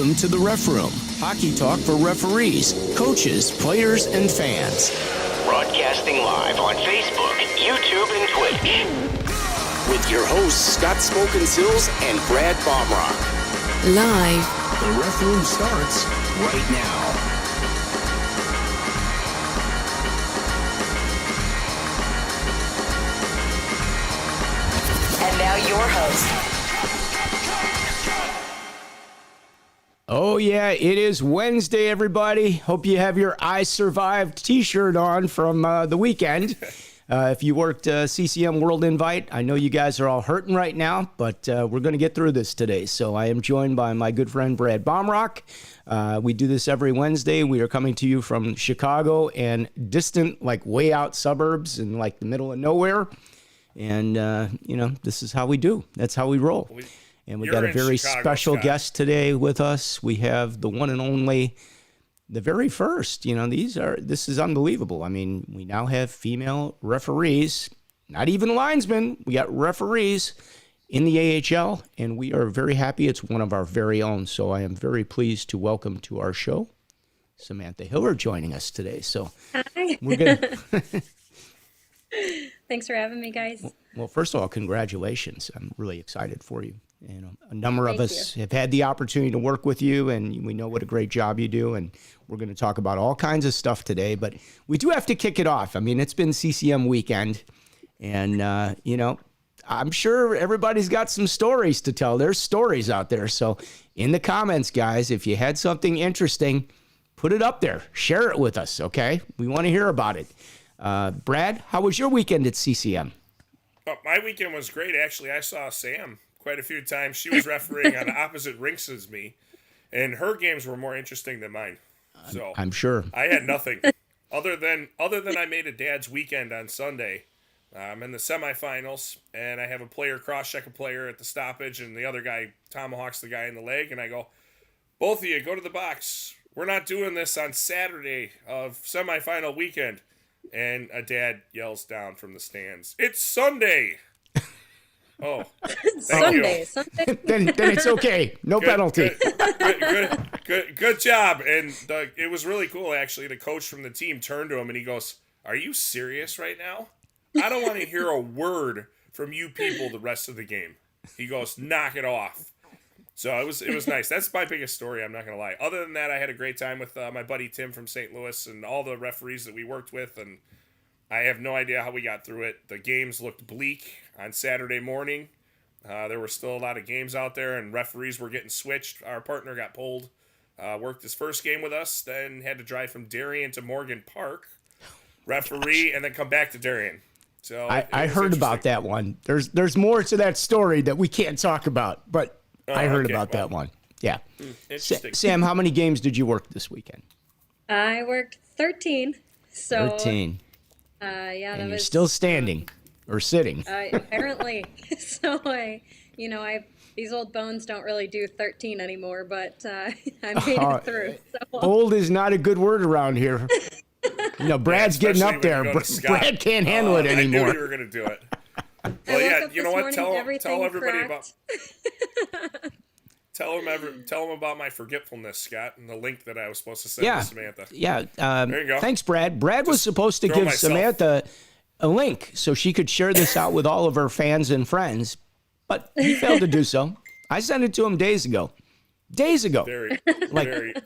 Welcome to the Ref Room, hockey talk for referees, coaches, players, and fans. Broadcasting live on Facebook, YouTube, and Twitch. With your hosts, Smokin, Silz, and Baumruck. Live. The Ref Room starts right now. And now your host. Oh, yeah, it is Wednesday, everybody. Hope you have your I Survived t-shirt on from the weekend. If you worked CCM World Invite, I know you guys are all hurting right now, but we're going to get through this today. So I am joined by my good friend, Baumruck. We do this every Wednesday. We are coming to you from Chicago and distant, like way out suburbs in like the middle of nowhere. And, this is how we do. That's how we roll. And we got a very special guest today with us. We have the one and only, the very first. This is unbelievable. I mean, we now have female referees, not even linesmen. We got referees in the AHL, and we are very happy. It's one of our very own. So I am very pleased to welcome to our show Samantha Hiller joining us today. So hi. We're gonna. Thanks for having me, guys. Well, first of all, congratulations. I'm really excited for you. A number of us have had the opportunity to work with you, and we know what a great job you do, and we're going to talk about all kinds of stuff today, but we do have to kick it off. I mean, it's been CCM Weekend, and, I'm sure everybody's got some stories to tell. There's stories out there, so in the comments, guys, if you had something interesting, put it up there. Share it with us, okay? We want to hear about it. Brad, how was your weekend at CCM? Oh, my weekend was great, actually. I saw Sam quite a few times. She was refereeing on the opposite rinks as me, and her games were more interesting than mine. So I'm sure. I had nothing other than I made a dad's weekend on Sunday. I'm in the semifinals, and I have a player cross-check a player at the stoppage, and the other guy tomahawks the guy in the leg, and I go, both of you, go to the box. We're not doing this on Saturday of semifinal weekend. And a dad yells down from the stands, "It's Sunday!" Oh, Sunday. then it's okay. No penalty. Good job. And it was really cool, actually. The coach from the team turned to him and he goes, "Are you serious right now? I don't want to hear a word from you people the rest of the game." He goes, "Knock it off." So it was nice. That's my biggest story, I'm not going to lie. Other than that, I had a great time with my buddy Tim from St. Louis and all the referees that we worked with, and I have no idea how we got through it. The games looked bleak on Saturday morning. There were still a lot of games out there, and referees were getting switched. Our partner got pulled, worked his first game with us, then had to drive from Darien to Morgan Park, referee, and then come back to Darien. So I heard about that one. There's more to that story that we can't talk about, but I heard about that one. Yeah. Interesting. Sam, how many games did you work this weekend? I worked 13. So 13. And you're still standing or sitting. Apparently. So these old bones don't really do 13 anymore, but I made it through. So. Old is not a good word around here. Brad's getting up there. Brad can't handle it anymore. I knew you were going to do it. Well, yeah, you know what? Tell everybody cracked. Tell them about my forgetfulness, Scott, and the link that I was supposed to send to Samantha. Yeah. There you go. Thanks, Brad. Brad was supposed to give Samantha a link so she could share this out with all of her fans and friends, but he failed to do so. I sent it to him days ago.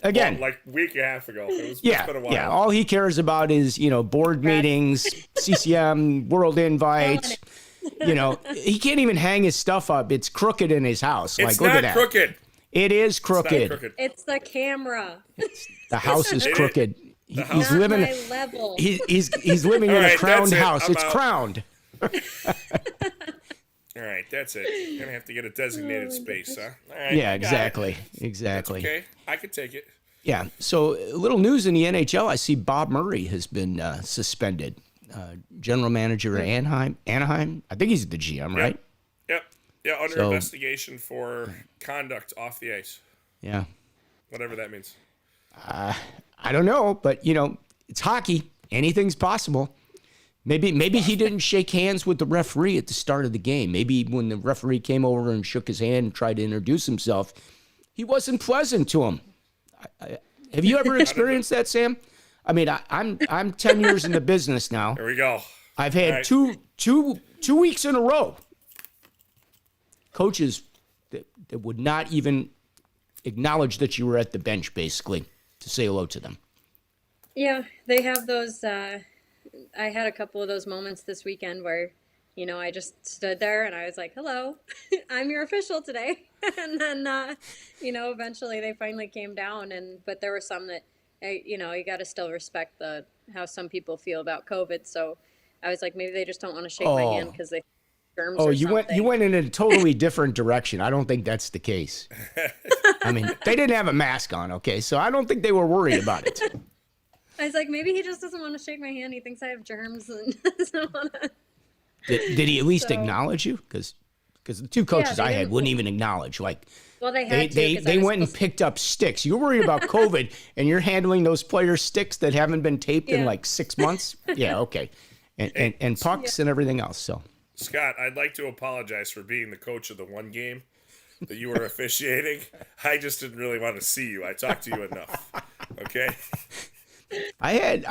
Again, like a week and a half ago. It's been a while. Yeah. All he cares about is, board meetings, CCM, World Invite. He can't even hang his stuff up. It's crooked in his house. It's look not at that. Crooked. It is crooked. It's the camera. The house is crooked. He's Not living. my level. He's living in a crowned house. It's crowned. All right, that's it. You're gonna have to get a designated space, huh? All right, yeah, exactly. That's okay, I can take it. Yeah. So, a little news in the NHL. I see Bob Murray has been suspended. General manager of Anaheim. I think he's the GM, right? Yep. Yeah, under investigation for conduct off the ice. Yeah. Whatever that means. I don't know, but it's hockey. Anything's possible. Maybe he didn't shake hands with the referee at the start of the game. Maybe when the referee came over and shook his hand and tried to introduce himself, He wasn't pleasant to him. Have you ever experienced that, Sam? I mean, I'm 10 years in the business now. There we go. I've had two weeks in a row. Coaches that would not even acknowledge that you were at the bench, basically, to say hello to them. Yeah, they have those. I had a couple of those moments this weekend where, I just stood there and I was like, hello, I'm your official today. And then, eventually they finally came down. But there were some that, you got to still respect how some people feel about COVID. So I was like, maybe they just don't want to shake my hand because they germs or you something. went in a totally different direction. I don't think that's the case. I mean, they didn't have a mask on, okay? So I don't think they were worried about it. I was like, maybe he just doesn't want to shake my hand. He thinks I have germs and doesn't want to. Did he at least acknowledge you? Because the two coaches I had wouldn't even acknowledge. Like, well, they had they went and picked up sticks. You're worried about COVID, and you're handling those players' sticks that haven't been taped in like 6 months. Yeah, okay, and pucks and everything else. So, Scott, I'd like to apologize for being the coach of the one game that you were officiating. I just didn't really want to see you. I talked to you enough. Okay. I had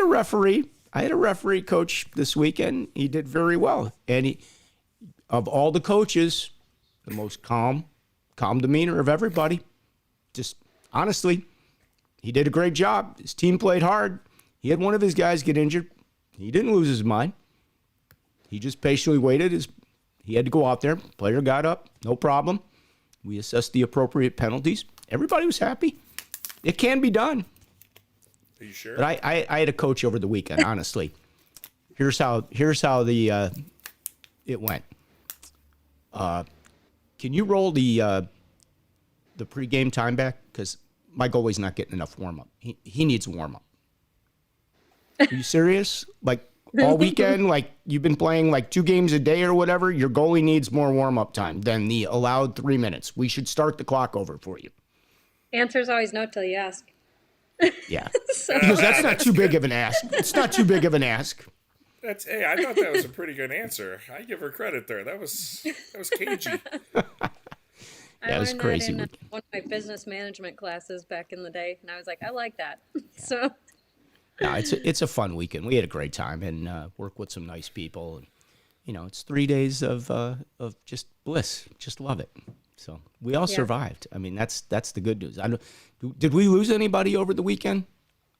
a referee. I had a referee coach this weekend. He did very well. And of all the coaches, the most calm demeanor of everybody. Just honestly, he did a great job. His team played hard. He had one of his guys get injured. He didn't lose his mind. He just patiently waited. He had to go out there. Player got up. No problem. We assessed the appropriate penalties. Everybody was happy. It can be done. Are you sure? But I had a coach over the weekend, honestly. Here's how the it went. Can you roll the pregame time back? Because my goalie's not getting enough warm-up. He needs warm-up. Are you serious? Like all weekend, like you've been playing like 2 games a day or whatever, your goalie needs more warm-up time than the allowed 3 minutes. We should start the clock over for you. Answer's always no till you ask. Yeah. Because that's not too big of an ask. It's not too big of an ask. Hey, I thought that was a pretty good answer. I give her credit there. That was cagey. That was crazy. That in one of my business management classes back in the day, and I was like, I like that. Yeah. So. No, it's a fun weekend. We had a great time and work with some nice people. And, it's 3 days of just bliss. Just love it. So we all survived. I mean, that's the good news. Did we lose anybody over the weekend?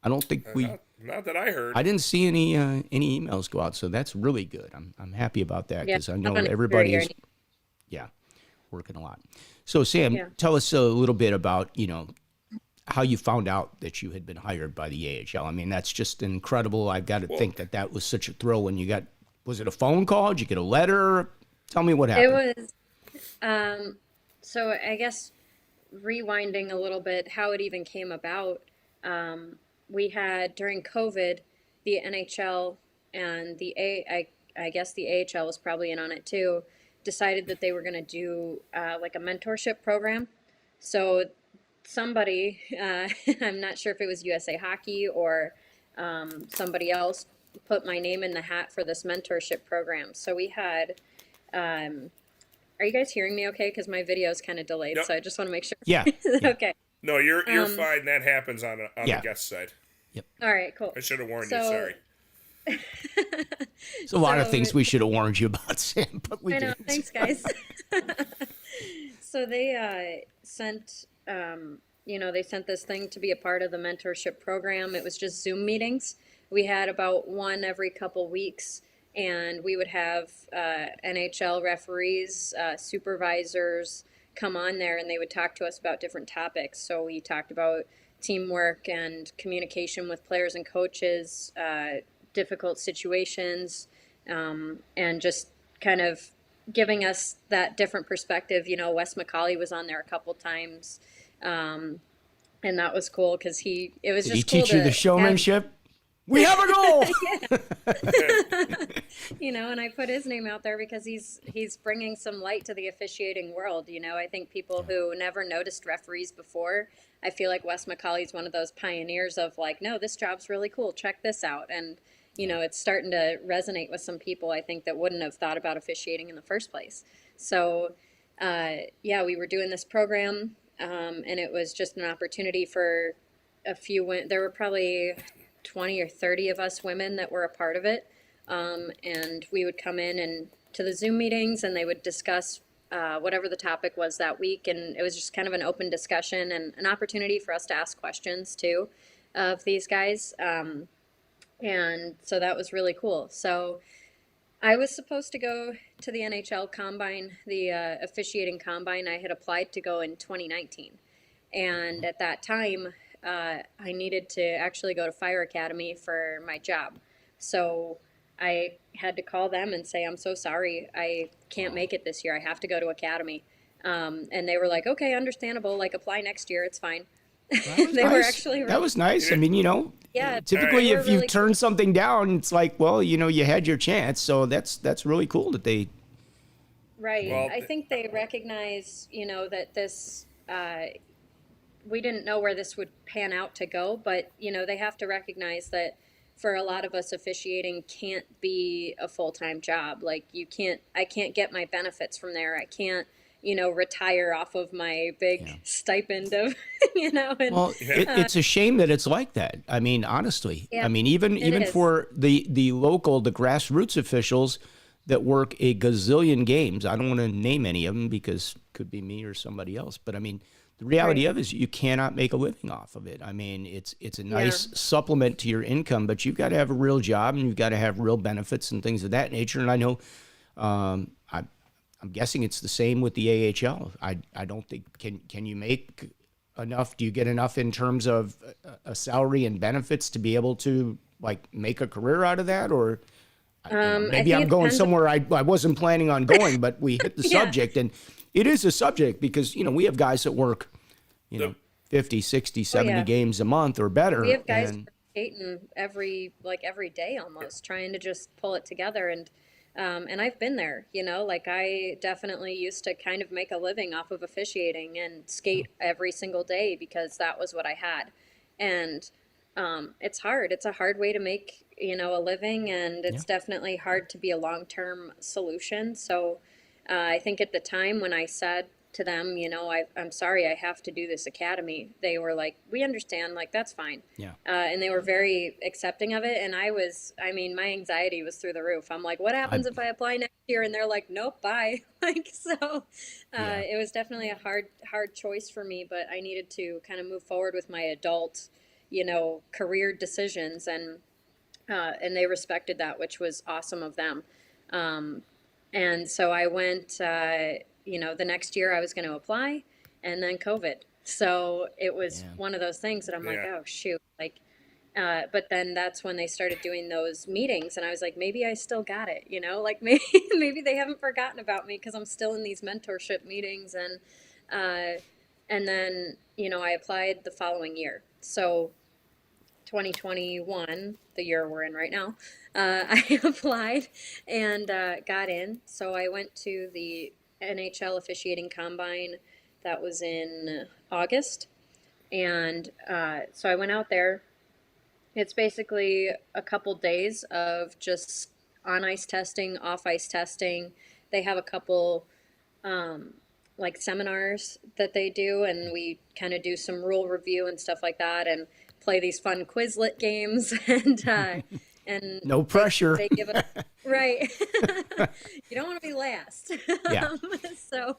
I don't think we. Not that I heard. I didn't see any emails go out, so that's really good. I'm happy about that because I know everybody is. Yeah, working a lot. So Sam, tell us a little bit about how you found out that you had been hired by the AHL. I mean, that's just incredible. I've got to think that was such a thrill when you got. Was it a phone call? Did you get a letter? Tell me what happened. It was. So I guess rewinding a little bit, how it even came about. We had during COVID, the NHL and I guess the AHL was probably in on it too, decided that they were going to do like a mentorship program. So somebody, I'm not sure if it was USA Hockey or somebody else, put my name in the hat for this mentorship program. So we had. Are you guys hearing me okay? Because my video is kind of delayed, so I just want to make sure. Yeah. Okay. No, you're fine. That happens on the guest side. Yep. All right, cool. I should have warned you. Sorry. There's a lot of things we should have warned you about, Sam, but we didn't. Thanks, guys. So they sent, they sent this thing to be a part of the mentorship program. It was just Zoom meetings. We had about one every couple weeks. And we would have NHL referees, supervisors come on there, and they would talk to us about different topics. So we talked about teamwork and communication with players and coaches, difficult situations, and just kind of giving us that different perspective. Wes McCauley was on there a couple times, and that was cool because it was Did just he cool teach you the showmanship? We have a goal. And I put his name out there because he's bringing some light to the officiating world. I think people who never noticed referees before, I feel like Wes McCauley's one of those pioneers of like, no, this job's really cool. Check this out. And, it's starting to resonate with some people, I think, that wouldn't have thought about officiating in the first place. So yeah, we were doing this program, and it was just an opportunity for there were probably 20 or 30 of us women that were a part of it. And we would come in and to the Zoom meetings and they would discuss whatever the topic was that week. And it was just kind of an open discussion and an opportunity for us to ask questions too of these guys. And so that was really cool. So I was supposed to go to the NHL Combine, the officiating combine. I had applied to go in 2019. And at that time, I needed to actually go to Fire Academy for my job. So I had to call them and say, I'm so sorry, I can't make it this year. I have to go to Academy. And they were like, okay, understandable. Like, apply next year. It's fine. That was They were nice. actually That was nice. I mean, yeah, typically they were if you really turn cool. something down, it's like, well, you had your chance. So that's really cool that they. Right. Well, I think they recognize, that this, we didn't know where this would pan out to go, but, they have to recognize that for a lot of us, officiating can't be a full-time job. Like, I can't get my benefits from there. I can't, retire off of my big Yeah. stipend of, and, Well, yeah. it's a shame that it's like that. I mean, honestly, yeah, I mean, even it even is. for the grassroots officials that work a gazillion games. I don't want to name any of them because it could be me or somebody else. But I mean, the reality Right. of it is you cannot make a living off of it. I mean, it's a Yeah. nice supplement to your income, but you've got to have a real job and you've got to have real benefits and things of that nature. And I know, I'm guessing it's the same with the AHL. I don't think can you make enough? Do you get enough in terms of a salary and benefits to be able to like make a career out of that, or I maybe think I'm it going depends. somewhere I wasn't planning on going, but we hit the Yeah. subject and it is a subject because we have guys that work you The, know 50, 60, Oh 70 yeah. games a month or We better, have guys and skating every day almost, trying to just pull it together. And I've been there, like I definitely used to kind of make a living off of officiating and skate every single day because that was what I had. And it's hard. It's a hard way to make, a living, and yeah, it's definitely hard to be a long-term solution. So I think at the time when I said to them, I'm sorry, I have to do this academy, they were like, we understand, like, that's fine. yeah. And they were very accepting of it. And I mean, my anxiety was through the roof. I'm like, what I happens if I apply next year? And they're like, nope, bye. Like, so yeah. it was definitely a hard choice for me, but I needed to kind of move forward with my adult, career decisions. And they respected that, which was awesome of them. Um, and so I went, the next year I was going to apply, and then COVID. So it was Yeah. one of those things that I'm like, yeah. oh, shoot. Like, but then that's when they started doing those meetings, and I was like, maybe I still got it, like maybe they haven't forgotten about me because I'm still in these mentorship meetings. And then, I applied the following year. So 2021, the year we're in right now, I applied and got in. So I went to the NHL officiating combine that was in August. And so I went out there. It's basically a couple days of just on ice testing, off ice testing. They have a couple um, like seminars that they do, and we kind of do some rule review and stuff like that, and play these fun Quizlet games, and No they pressure. they give us right. You don't want to be last, Yeah. so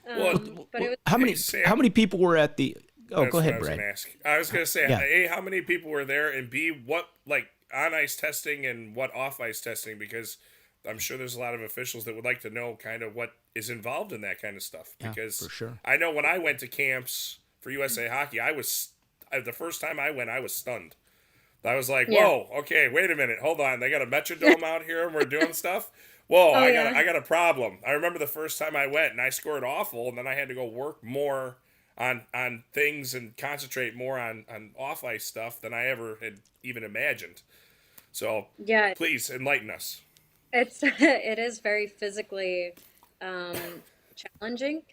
Well, but it was How hey, many Sam, people were at the? Oh, go that's what I ahead, was going Brad. to ask. I was going to say, Yeah. A, how many people were there, and B, what, like, on ice testing and what off ice testing? Because I'm sure there's a lot of officials that would like to know kind of what is involved in that kind of stuff. Yeah, Because for sure. I know when I went to camps for USA Hockey, the first time I went, I was stunned. I was like, yeah. whoa, okay, wait a minute, hold on. They got a Metrodome out here and we're doing stuff. Whoa, Oh I yeah. got a problem. I remember the first time I went and I scored awful, and then I had to go work more on things and concentrate more on off ice stuff than I ever had even imagined. So Yeah, please enlighten us. it is very physically challenging.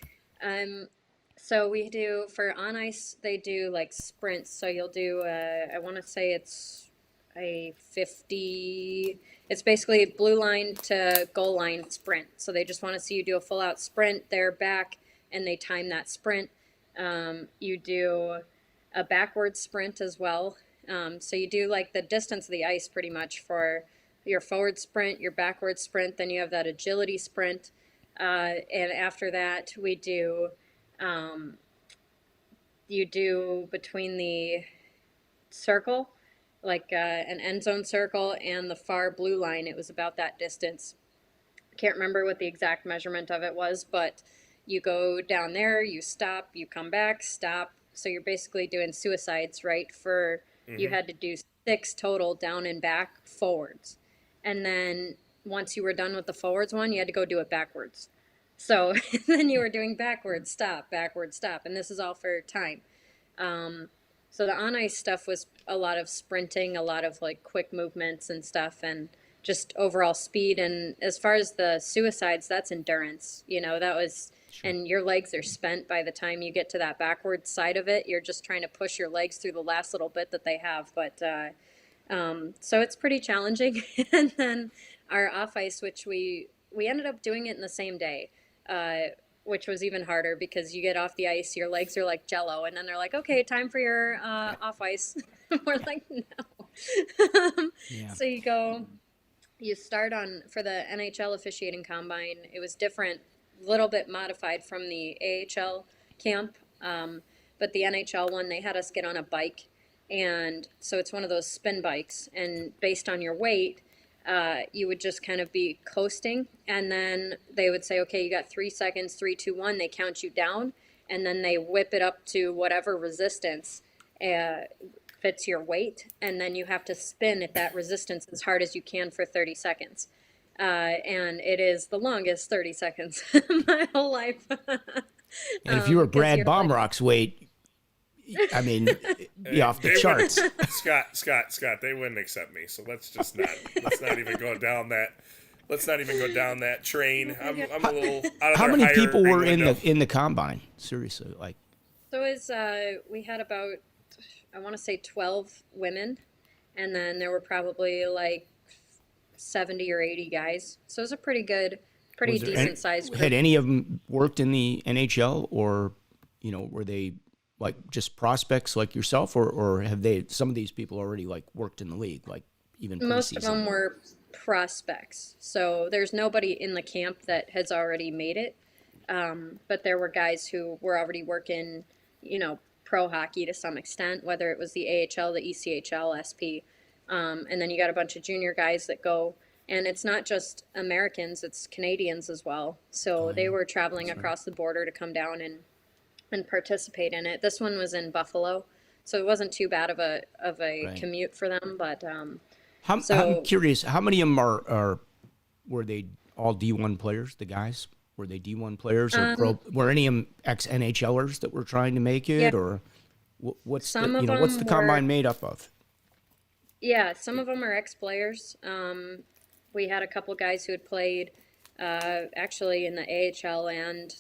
Um, so we do for on ice, they do like sprints. So you'll do, I want to say it's a 50, it's basically blue line to goal line sprint. So they just want to see you do a full out sprint, they're back, and they time that sprint. You do a backward sprint as well. So you do like the distance of the ice pretty much for your forward sprint, your backward sprint, then you have that agility sprint. And after that, we do, you do between the circle, like an end zone circle and the far blue line, it was about that distance. Can't remember what the exact measurement of it was, but you go down there, you stop, you come back, stop. So you're basically doing suicides, right? For you had to do 6 total down and back forwards. And then once you were done with the forwards one, you had to go do it backwards. So then you were doing backwards, stop, backwards, stop. And this is all for time. So the on ice stuff was a lot of sprinting, a lot of like quick movements and stuff, and just overall speed. And as far as the suicides, that's endurance. You know, that was, and your legs are spent by the time you get to that backward side of it. You're just trying to push your legs through the last little bit that they have. But so it's pretty challenging. And then our off ice, which we ended up doing it in the same day. Which was even harder because you get off the ice, your legs are like jello, and then they're like, okay, time for your off ice. We're like, no. Yeah. So you start on, for the NHL officiating combine, it was different, a little bit modified from the AHL camp, but the NHL one, they had us get on a bike, and so it's one of those spin bikes, and based on your weight, you would just kind of be coasting, and then they would say, okay, you got 3 seconds, 3, 2, 1, they count you down, and then they whip it up to whatever resistance fits your weight, and then you have to spin at that resistance as hard as you can for 30 seconds. And it is the longest 30 seconds of my whole life. And if you were Brad Baumruck's weight, I mean, be off the charts. Scott, they wouldn't accept me. So let's not even go down that train. I'm a little out of How their many people were window. in the combine? Seriously, like. So we had about, I want to say 12 women, and then there were probably like 70 or 80 guys. So it was a pretty decent sized group. Had any of them worked in the NHL, or, you know, were they like just prospects like yourself, or have some of these people already like worked in the league, like even preseason? Most of them were prospects. So there's nobody in the camp that has already made it. But there were guys who were already working, you know, pro hockey to some extent, whether it was the AHL, the ECHL, SP. And then you got a bunch of junior guys that go, and it's not just Americans, it's Canadians as well. So they were traveling across the border to come down and participate in it. This one was in Buffalo, so it wasn't too bad of a Right. commute for them. But I'm curious, how many of them were they all D1 players? The guys, were they D1 players, or were any of them ex-NHLers that were trying to make it, Yeah. or what's Some the, of you know, what's the them combine were- made up of? Yeah, some of them are ex-players. We had a couple guys who had played actually in the AHL and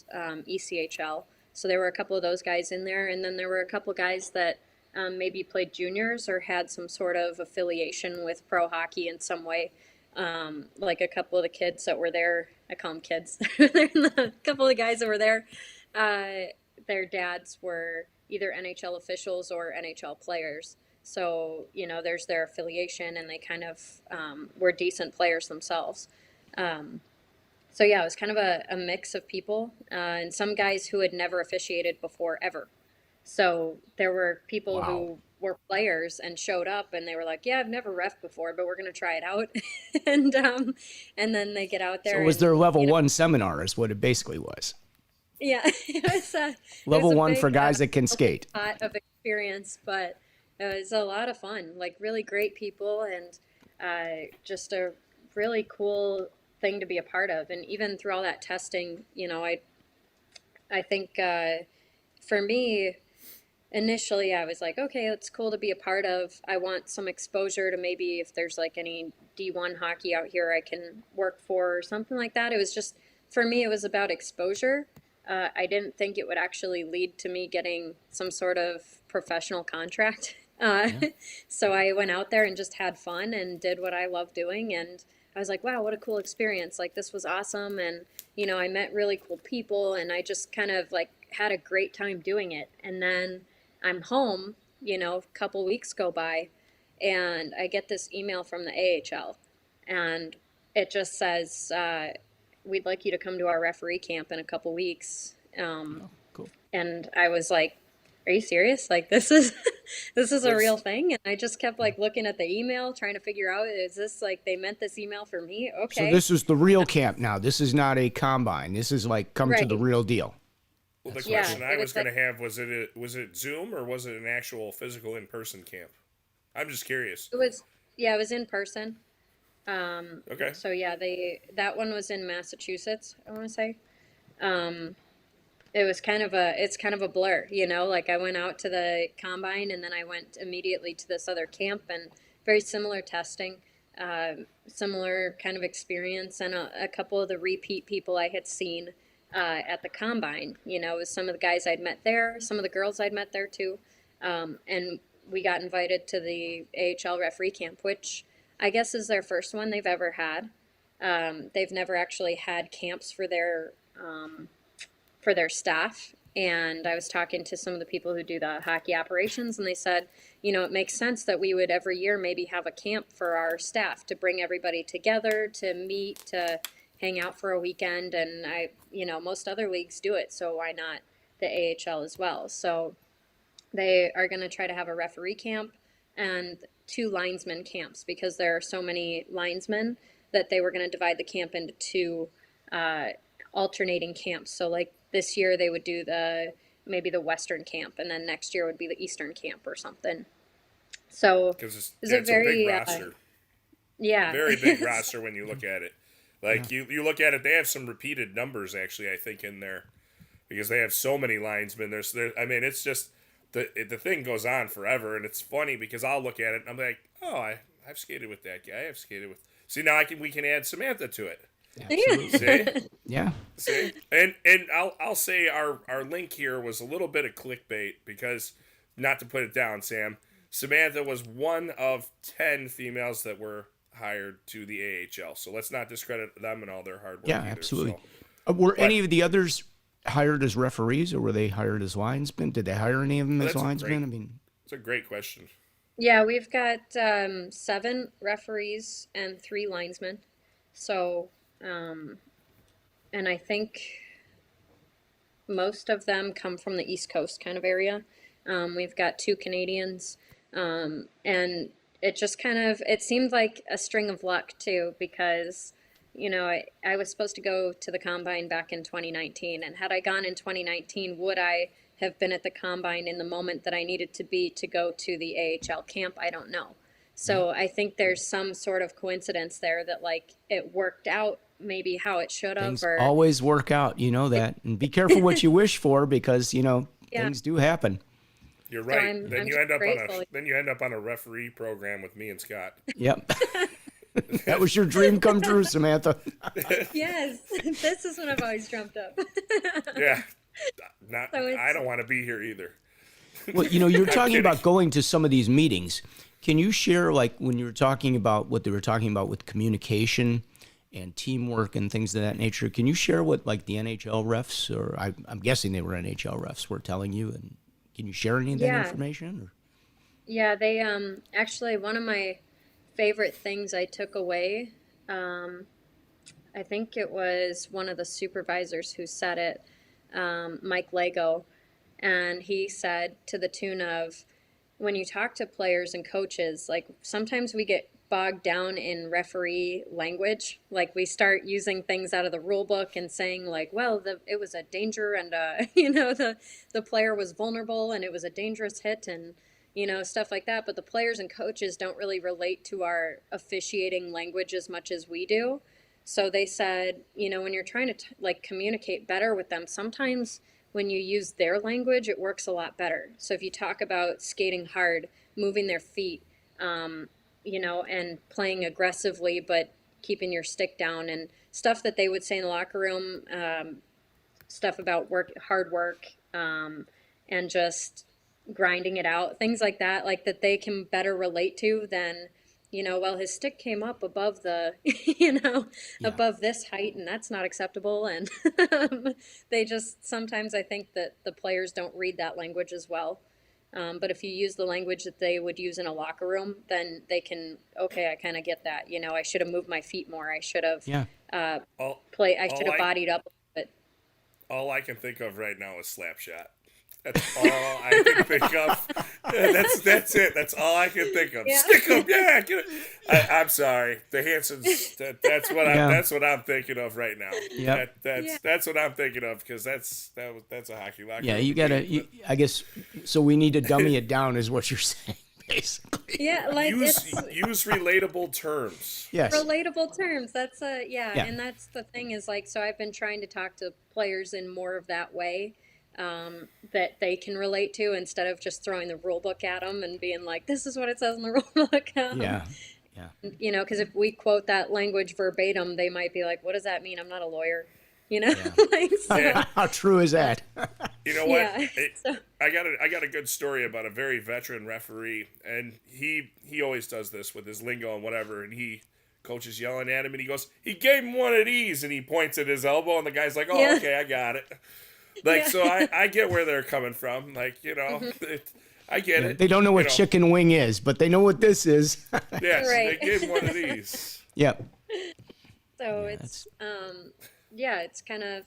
ECHL. So there were a couple of those guys in there, and then there were a couple guys that maybe played juniors or had some sort of affiliation with pro hockey in some way. Like a couple of the kids that were there, I call them kids. A couple of guys that were there, their dads were either NHL officials or NHL players. So, you know, there's their affiliation, and they kind of were decent players themselves. So, yeah, it was kind of a mix of people, and some guys who had never officiated before ever. So there were people Wow. who were players and showed up, and they were like, yeah, I've never ref before, but we're going to try it out. And then they get out there. So it was and, their level you know, 1 seminar is what it basically was. Yeah, it was Level a 1 big, for guys that can skate. pot of experience, but it was a lot of fun. Like really great people, and just a really cool thing to be a part of. And even through all that testing, you know, I think for me, initially I was like, okay, it's cool to be a part of. I want some exposure to maybe if there's like any D1 hockey out here I can work for or something like that. It was just, for me, it was about exposure. I didn't think it would actually lead to me getting some sort of professional contract. Uh, so I went out there and just had fun and did what I love doing. And I was like, wow, what a cool experience. Like, this was awesome. And, I met really cool people and I just kind of like had a great time doing it. And then I'm home, a couple weeks go by and I get this email from the AHL and it just says, we'd like you to come to our referee camp in a couple weeks. Cool. And I was like, are you serious? Like, this is this is a real What's thing? And I just kept like looking at the email, trying to figure out, is this like they meant this email for me? So Okay. this is the real camp now. This is not a combine. This is like come to the Right. real deal. well, the Yeah, question I it was was going like, to have was it Zoom or was it an actual physical in person camp? I'm just curious. it was, yeah, it was in person. Okay. So yeah, that one was in Massachusetts, I want to say. It was it's kind of a blur, like I went out to the combine and then I went immediately to this other camp and very similar testing, similar kind of experience and a couple of the repeat people I had seen at the combine, it was some of the guys I'd met there, some of the girls I'd met there too. And we got invited to the AHL Referee Camp, which I guess is their first one they've ever had. They've never actually had camps for their staff. And I was talking to some of the people who do the hockey operations, and they said, it makes sense that we would every year maybe have a camp for our staff to bring everybody together, to meet, to hang out for a weekend. And most other leagues do it, so why not the AHL as well? So they are going to try to have a referee camp and two linesman camps because there are so many linesmen that they were going to divide the camp into two alternating camps. So like this year they would do maybe the Western camp, and then next year would be the Eastern camp or something. So Because it's a it's a big very roster. yeah. Very big roster when you look at it. Like you look at it, they have some repeated numbers actually. I think in there because they have so many linesmen. I mean, it's just the thing goes on forever, and it's funny because I'll look at it and I'm like, oh, I've skated with that guy. I've skated with. See now we can add Samantha to it. See, Yeah. see, and I'll say our link here was a little bit of clickbait because not to put it down, Sam. Samantha was one of 10 females that were hired to the AHL. So let's not discredit them and all their hard work. Yeah, either. absolutely. So, Were any of the others hired as referees, or were they hired as linesmen? Did they hire any of them as that's linesmen? I mean, it's a great question. Yeah, we've got 7 referees and 3 linesmen. So, and I think most of them come from the East Coast kind of area. We've got 2 Canadians, and it just it seemed like a string of luck too, because, I was supposed to go to the combine back in 2019, and had I gone in 2019, would I have been at the combine in the moment that I needed to be to go to the AHL camp? I don't know. So I think there's some sort of coincidence there that like it worked out maybe how it should have, things or always work out, you know that. And be careful what you wish for because, yeah. things do happen. You're So right. I'm then you just end up grateful. then you end up on a referee program with me and Scott. Yep. That was your dream come true, Samantha. Yes, this is what I've always dreamt of. Yeah. So I don't want to be here either. Well, you're talking kidding. about going to some of these meetings. Can you share, like, when you were talking about what they were talking about with communication and teamwork and things of that nature? Can you share what, like, the NHL refs, or I'm guessing they were NHL refs, were telling you? And can you share any of that Yeah. information? Or? Yeah, they actually one of my favorite things I took away, I think it was one of the supervisors who said it, Mike Lego, and he said to the tune of, when you talk to players and coaches, like sometimes we get bogged down in referee language. Like we start using things out of the rule book and saying like, well, it was a danger and the player was vulnerable and it was a dangerous hit and stuff like that. But the players and coaches don't really relate to our officiating language as much as we do. So they said, when you're trying to like communicate better with them, sometimes when you use their language, it works a lot better. So if you talk about skating hard, moving their feet, and playing aggressively, but keeping your stick down and stuff that they would say in the locker room, stuff about hard work, and just, grinding it out, things like that, like that they can better relate to than, well, his stick came up above the, Yeah. above this height, and that's not acceptable. And they just, sometimes I think that the players don't read that language as well. But if you use the language that they would use in a locker room, then they can, okay, I kind of get that. I should have moved my feet more. I should have Yeah. All, I should all have I bodied up a bit. all I can think of right now is slap shot. That's all I can think of. That's it. That's all I can think of. Yeah. Stick 'em, yeah. Get it. I'm sorry, the Hansons. Yeah. That's what I'm thinking of right now. Yep. That's what I'm thinking of because that's a hockey locker. Yeah, room you gotta. game, I guess so. We need to dummy it down, is what you're saying, basically. Yeah, like use it's use relatable terms. Yes. relatable terms. That's Yeah. and that's the thing is like, so I've been trying to talk to players in more of that way, that they can relate to instead of just throwing the rule book at them and being like, this is what it says in the rule book. Yeah. Yeah. Because if we quote that language verbatim, they might be like, what does that mean? I'm not a lawyer, Yeah. like, so, Yeah. How true is that? You know what? Yeah, so- I got a good story about a very veteran referee, and he always does this with his lingo and whatever, and coach is yelling at him, and he goes, he gave him one of these, and he points at his elbow, and the guy's like, oh, Yeah. okay, I got it. Like, Yeah. so I get where they're coming from. Like, I get it. They don't know what You chicken wing is, but they know what this is. Yes, Right. they gave him one of these. Yep. So it's it's kind of,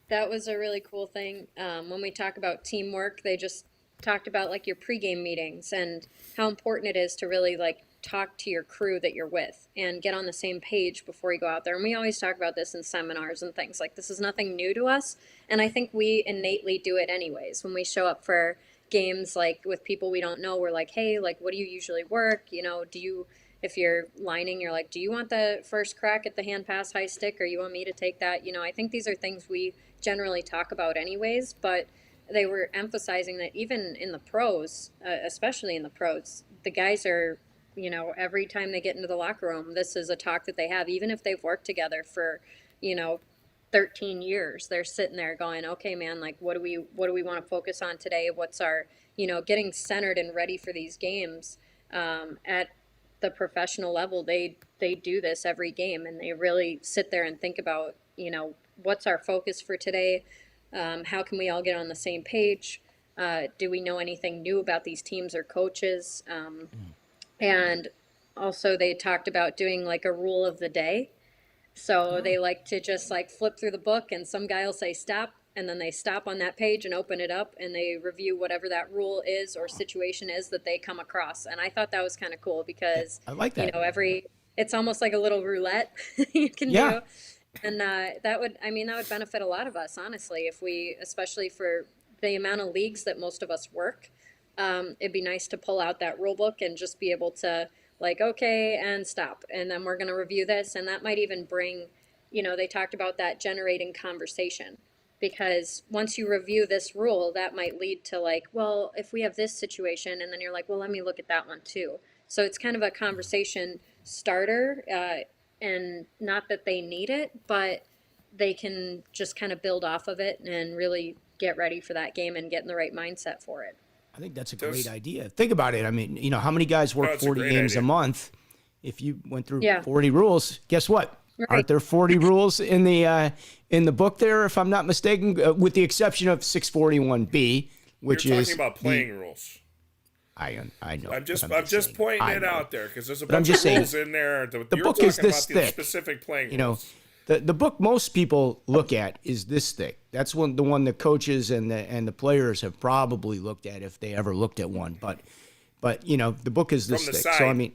that was a really cool thing. When we talk about teamwork, they just talked about like your pregame meetings and how important it is to really like talk to your crew that you're with and get on the same page before you go out there. And we always talk about this in seminars and things, like this is nothing new to us. And I think we innately do it anyways. When we show up for games, like with people we don't know, we're like, hey, like, what do you usually work? If you're lining, you're like, do you want the first crack at the hand pass high stick, or you want me to take that? I think these are things we generally talk about anyways, but they were emphasizing that even in the pros, especially in the pros, the guys are, every time they get into the locker room, this is a talk that they have, even if they've worked together for, 13 years, they're sitting there going, okay, man, like, what do we want to focus on today? What's our, getting centered and ready for these games, at the professional level. They do this every game, and they really sit there and think about, what's our focus for today? How can we all get on the same page? Do we know anything new about these teams or coaches? And also they talked about doing like a rule of the day. So they like to just like flip through the book, and some guy will say stop, and then they stop on that page and open it up, and they review whatever that rule is or situation is that they come across. And I thought that was kind of cool because I like that. it's almost like a little roulette you can Yeah. do. And that would benefit a lot of us, honestly, if we, especially for the amount of leagues that most of us work, it'd be nice to pull out that rule book and just be able to like, okay, and stop. And then we're going to review this. And that might even bring, they talked about that generating conversation, because once you review this rule, that might lead to like, well, if we have this situation, and then you're like, well, let me look at that one too. So it's kind of a conversation starter, and not that they need it, but they can just kind of build off of it and really get ready for that game and get in the right mindset for it. I think that's a great idea. Think about it. I mean, how many guys work it's a 40 great games idea. a month? If you went through Yeah. 40 rules, guess what? Right. Aren't there 40 rules in the book there, if I'm not mistaken, with the exception of 641B, which You're is talking about playing rules. I know. I'm just saying. pointing I it know. out there because there's a But I'm bunch of just saying, rules in there. The You're book is talking this about the thick. specific playing You know, rules. the book most people look at is this thick. That's the one the coaches and the players have probably looked at if they ever looked at one. But the book is this From the thick. So side. I mean,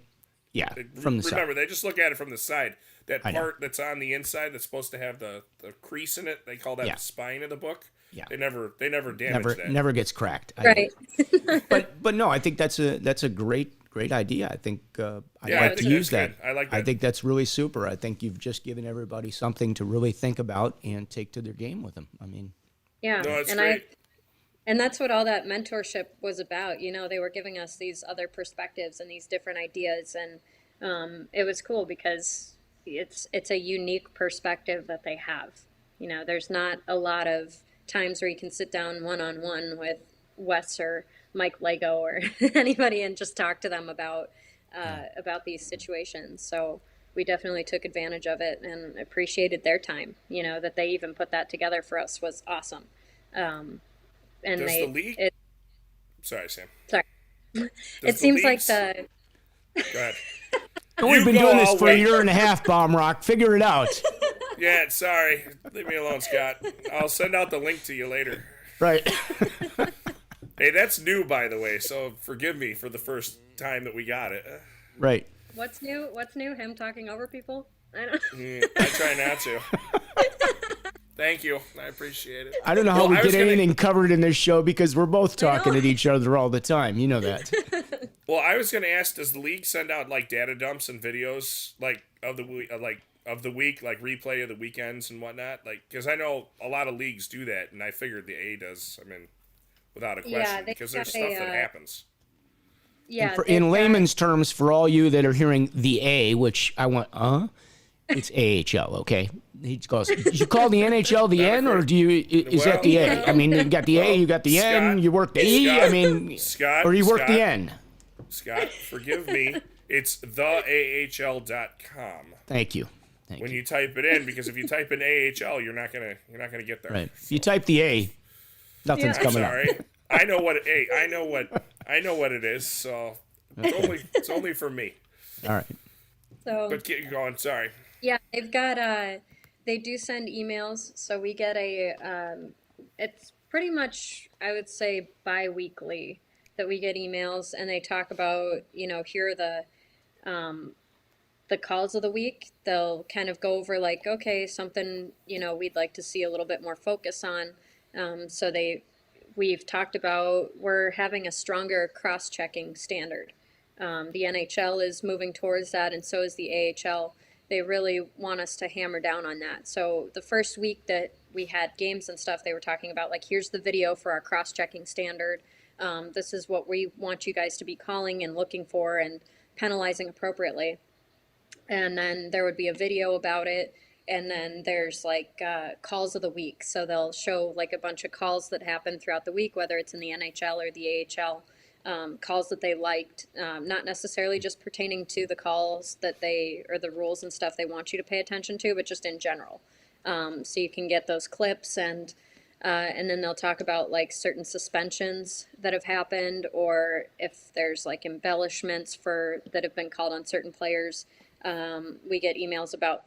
yeah, from the side. Remember, they just look at it from the side. That I know. part that's on the inside that's supposed to have the crease in it, they call that Yeah. the spine of the book. Yeah. They never damage that. Never gets cracked. I Right. know. But no, I think that's a great idea. I think I'd Yeah, I like to think use that's that. good. I like I that. think that's really super. I think you've just given everybody something to really think about and take to their game with them. I mean, Yeah. No, it's and great. and that's what all that mentorship was about. They were giving us these other perspectives and these different ideas, and it was cool because it's a unique perspective that they have. There's not a lot of times where you can sit down one-on-one with Wes or Mike Lego or anybody and just talk to them about these situations. So we definitely took advantage of it and appreciated their time. That they even put that together for us was awesome. Um, and Does the league? Sorry, Sam. sorry, Does it the seems like leagues? Go ahead. We've You been go. doing this I'll for a wait. year and a half, Baumruck. Figure it out. Yeah, sorry. Leave me alone, Scott. I'll send out the link to you later. Right. Hey, that's new, by the way, so forgive me for the first time that we got it. Right. What's new? What's new? Him talking over people? I don't. I try not to. Thank you. I appreciate it. I don't know how Well, we I was get gonna- anything covered in this show because we're both talking know. at each other all the time. You know that. Well, I was gonna ask, does the league send out like data dumps and videos like of the week, like replay of the weekends and whatnot? Like, because I know a lot of leagues do that, and I figured the A does. I mean, without a Yeah, question, they because there's got stuff that happens. Yeah, In layman's terms, for all you that are hearing the A, which I want, it's AHL, okay? He goes, did you call the NHL the N, or do you, is that the A? I mean, you got the A, you got the N, Scott, you work the E, I mean, Scott, or you work the Scott. N. Scott, forgive me. It's theahl.com. Thank you. When you type it in, because if you type in AHL, you're not gonna get there. Right. If you type the A, nothing's Yeah. I'm coming up. sorry. I know what it is. So it's only for me. All right. So But keep going. Sorry. yeah, they've got they do send emails, so we get it's pretty much, I would say, bi-weekly that we get emails, and they talk about, here are the calls of the week. They'll kind of go over like, okay, something, we'd like to see a little bit more focus on. So we've talked about, we're having a stronger cross-checking standard. The NHL is moving towards that, and so is the AHL. They really want us to hammer down on that. So the first week that we had games and stuff, they were talking about like, here's the video for our cross-checking standard. This is what we want you guys to be calling and looking for and penalizing appropriately. And then there would be a video about it. And then there's like calls of the week. So they'll show like a bunch of calls that happen throughout the week, whether it's in the NHL or the AHL. Calls that they liked, not necessarily just pertaining to the calls that or the rules and stuff they want you to pay attention to, but just in general. So you can get those clips, and then they'll talk about like certain suspensions that have happened, or if there's like embellishments that have been called on certain players. We get emails about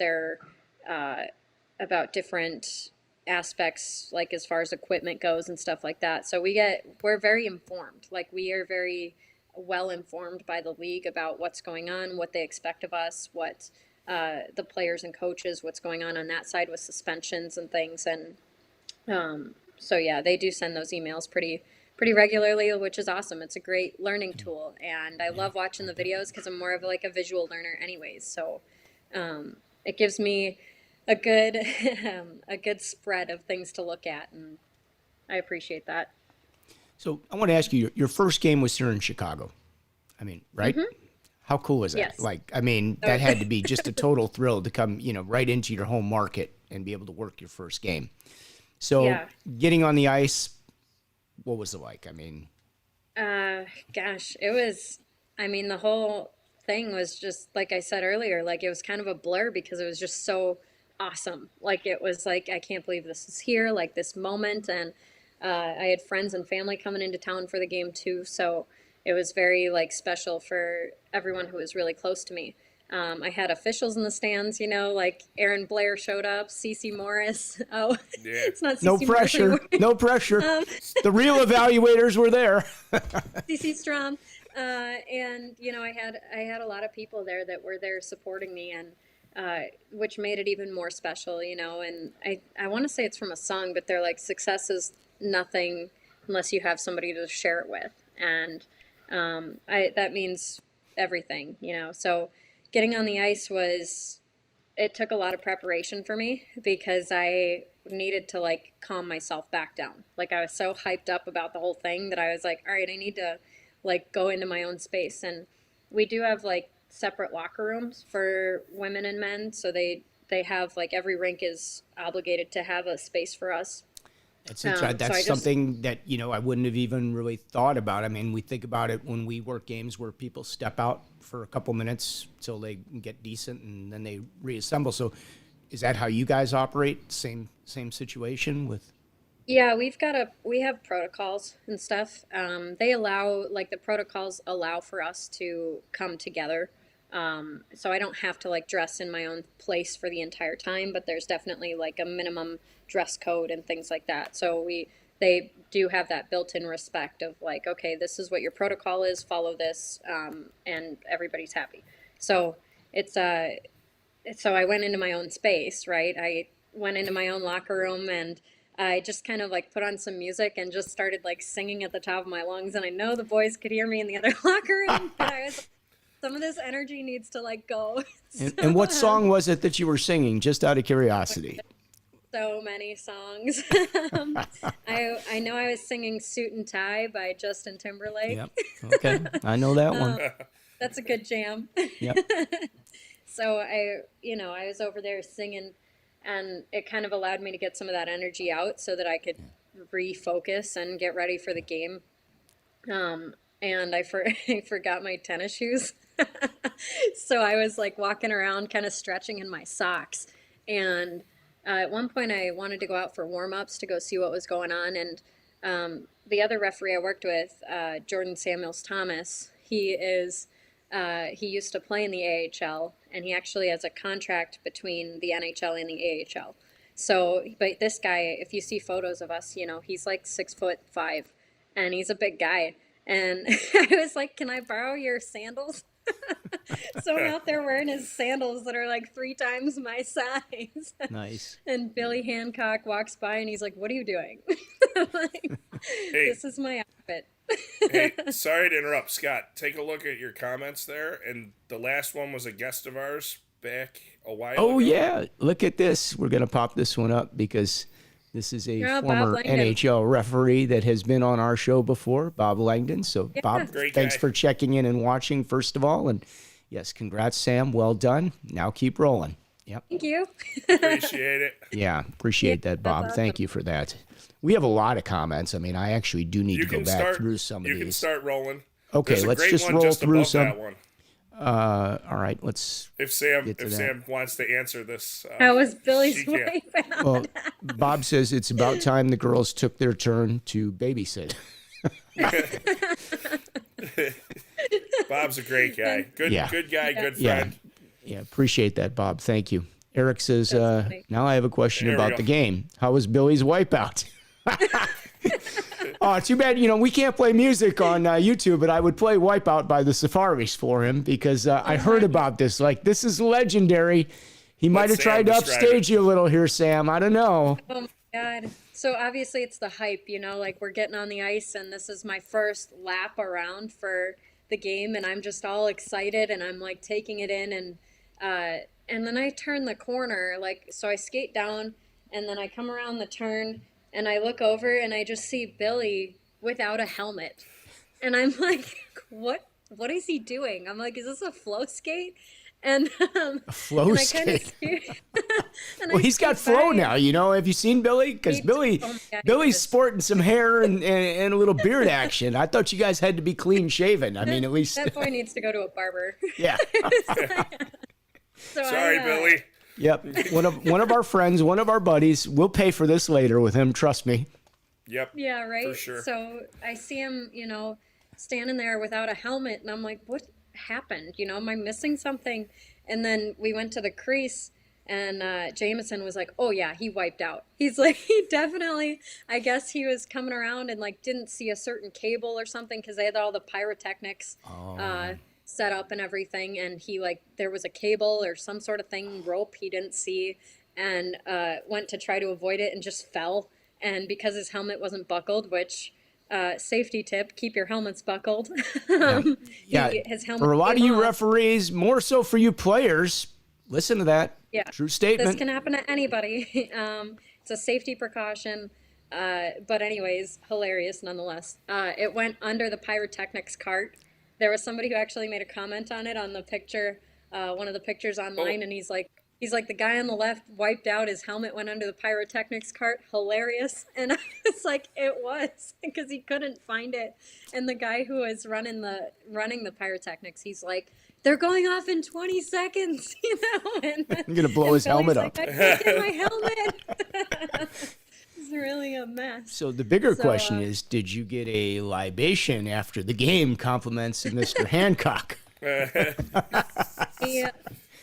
about different aspects, like as far as equipment goes and stuff like that. So we're very informed. Like, we are very well informed by the league about what's going on, what they expect of us, what the players and coaches, what's going on that side with suspensions and things. And so yeah, they do send those emails pretty regularly, which is awesome. It's a great learning tool, and I love watching the videos because I'm more of like a visual learner anyways. So it gives me a good a good spread of things to look at, and I appreciate that. So I want to ask you, your first game was here in Chicago. I mean, right? Mm-hmm. How cool is that? Yes. Like, I mean, that had to be just a total thrill to come, right into your home market and be able to work your first game. So getting on the ice, what was it like? I mean, gosh, it was, the whole thing was just, like I said earlier, like it was kind of a blur because it was just so awesome. Like, it was like, I can't believe this is here, like this moment. And I had friends and family coming into town for the game too. So it was very like special for everyone who was really close to me. I had officials in the stands, like Aaron Blair showed up, CC Morris. Oh, Yeah. It's not CC no Morris pressure, anymore. no pressure. The real evaluators were there. CC Strom. And I had a lot a lot of people there that were there supporting me, and which made it even more special, and I want to say it's from a song, but they're like, success is nothing unless you have somebody to share it with. And that means everything, so getting on the ice it took a lot of preparation for me because I needed to like calm myself back down. Like, I was so hyped up about the whole thing that I was like, all right, I need to like go into my own space. And we do have like separate locker rooms for women and men. So they have like, every rink is obligated to have a space for us. That's So I that's just, something that, I wouldn't have even really thought about. I mean, we think about it when we work games where people step out for a couple minutes till they get decent and then they reassemble. So is that how you guys operate? Same situation with? yeah, we have protocols and stuff. They allow, like, the protocols allow for us to come together. So I don't have to like dress in my own place for the entire time, but there's definitely like a minimum dress code and things like that. So they do have that built-in respect of like, okay, this is what your protocol is, follow this, and everybody's happy. So it's so I went into my own space, right? I went into my own locker room and I just kind of like put on some music and just started like singing at the top of my lungs. And I know the boys could hear me in the other locker room, but I was like, some of this energy needs to like go. And what song was it that you were singing, just out of curiosity? So many songs. I know I was singing "Suit and Tie" by Justin Timberlake. Yep. Okay. I know that one. That's a good jam. Yep. So I was over there singing, and it kind of allowed me to get some of that energy out so that I could refocus and get ready for the game. And I forgot my tennis shoes. So I was like walking around kind of stretching in my socks. And at one point I wanted to go out for warm-ups to go see what was going on. And the other referee I worked with, Jordan Samuels Thomas, he used to play in the AHL, and he actually has a contract between the NHL and the AHL. So, but this guy, if you see photos of us, he's like 6'5", and he's a big guy. And I was like, "Can I borrow your sandals?" So I'm out there wearing his sandals that are like 3 times my size. Nice. And Billy Hancock walks by and he's like, "What are you doing?" I'm like, Hey. "This is my outfit." Hey, sorry to interrupt, Scott. Take a look at your comments there, and the last one was a guest of ours back a while ago. Oh, yeah. Look at this. We're going to pop this one up because this is a Bob former Langdon. NHL referee that has been on our show before, Bob Langdon. So, Bob, Great thanks guy. for checking in and watching, first of all. And yes, congrats, Sam. Well done. Now keep rolling. Yep. Thank you. Appreciate it. Yeah, appreciate that, Bob. awesome. Thank you for that. We have a lot of comments. I mean, I actually do need to go back through some of You these. can start rolling. Okay, There's a let's great just one roll just through above some. that one. All right, let's. If Sam get to that. Sam wants to answer this, That was Billy's she can. wife. Well, Bob says it's about time the girls took their turn to babysit. Bob's a great guy. Good Yeah. good guy, good Yeah, friend. yeah, appreciate that, Bob. Thank you. Eric says, funny. now I have a question There we about go. the game. How was Billy's wipeout? Oh, too bad, we can't play music on YouTube, but I would play Wipeout by the Safaris for him because I heard about this. Like, this is legendary. He might have Sam tried to describe upstage it. you a little here, Sam. I don't know. Oh my God. So obviously it's the hype, like we're getting on the ice and this is my first lap around for the game and I'm just all excited and I'm like taking it in and then I turn the corner, like, so I skate down and then I come around the turn and I look over and I just see Billy without a helmet. And I'm like, what is he doing? I'm like, is this a flow skate? And A flow and I kind of skate. Well, he's got flow now, Have you seen Billy? Because Me too. Billy, Oh my God, Billy's yes. sporting some hair and a little beard action. I thought you guys had to be clean shaven. I mean, at least. That boy needs to go to a barber. Yeah. So Sorry, Billy. Yep. One of our friends, one of our buddies, we'll pay for this later with him. Trust me. Yep. Yeah, right. For sure. So I see him, standing there without a helmet, and I'm like, what happened? Am I missing something? And then we went to the crease, and Jameson was like, oh yeah, he wiped out. He's like, he definitely, I guess he was coming around and like didn't see a certain cable or something because they had all the pyrotechnics set up and everything, and he there was a cable or some sort of thing, rope he didn't see, and went to try to avoid it and just fell. And because his helmet wasn't buckled, which safety tip, keep your helmets buckled. Yeah. His helmet For a lot of came you off. referees, more so for you players, listen to that. Yeah. True This statement. can happen to anybody. It's a safety precaution. But anyways, hilarious nonetheless. It went under the pyrotechnics cart. There was somebody who actually made a comment on it on the picture, one of the pictures online, and he's like, he's like, the guy on the left wiped out, his helmet went under the pyrotechnics cart, hilarious. And I was like, it was, because he couldn't find it. And the guy who was running the pyrotechnics, he's like, they're going off in 20 seconds, and I'm gonna blow his Billy's helmet like, up. I can't get my helmet. It's really a mess. So the bigger So, question is, did you get a libation after the game? Compliments of Mr. Hancock. Yeah,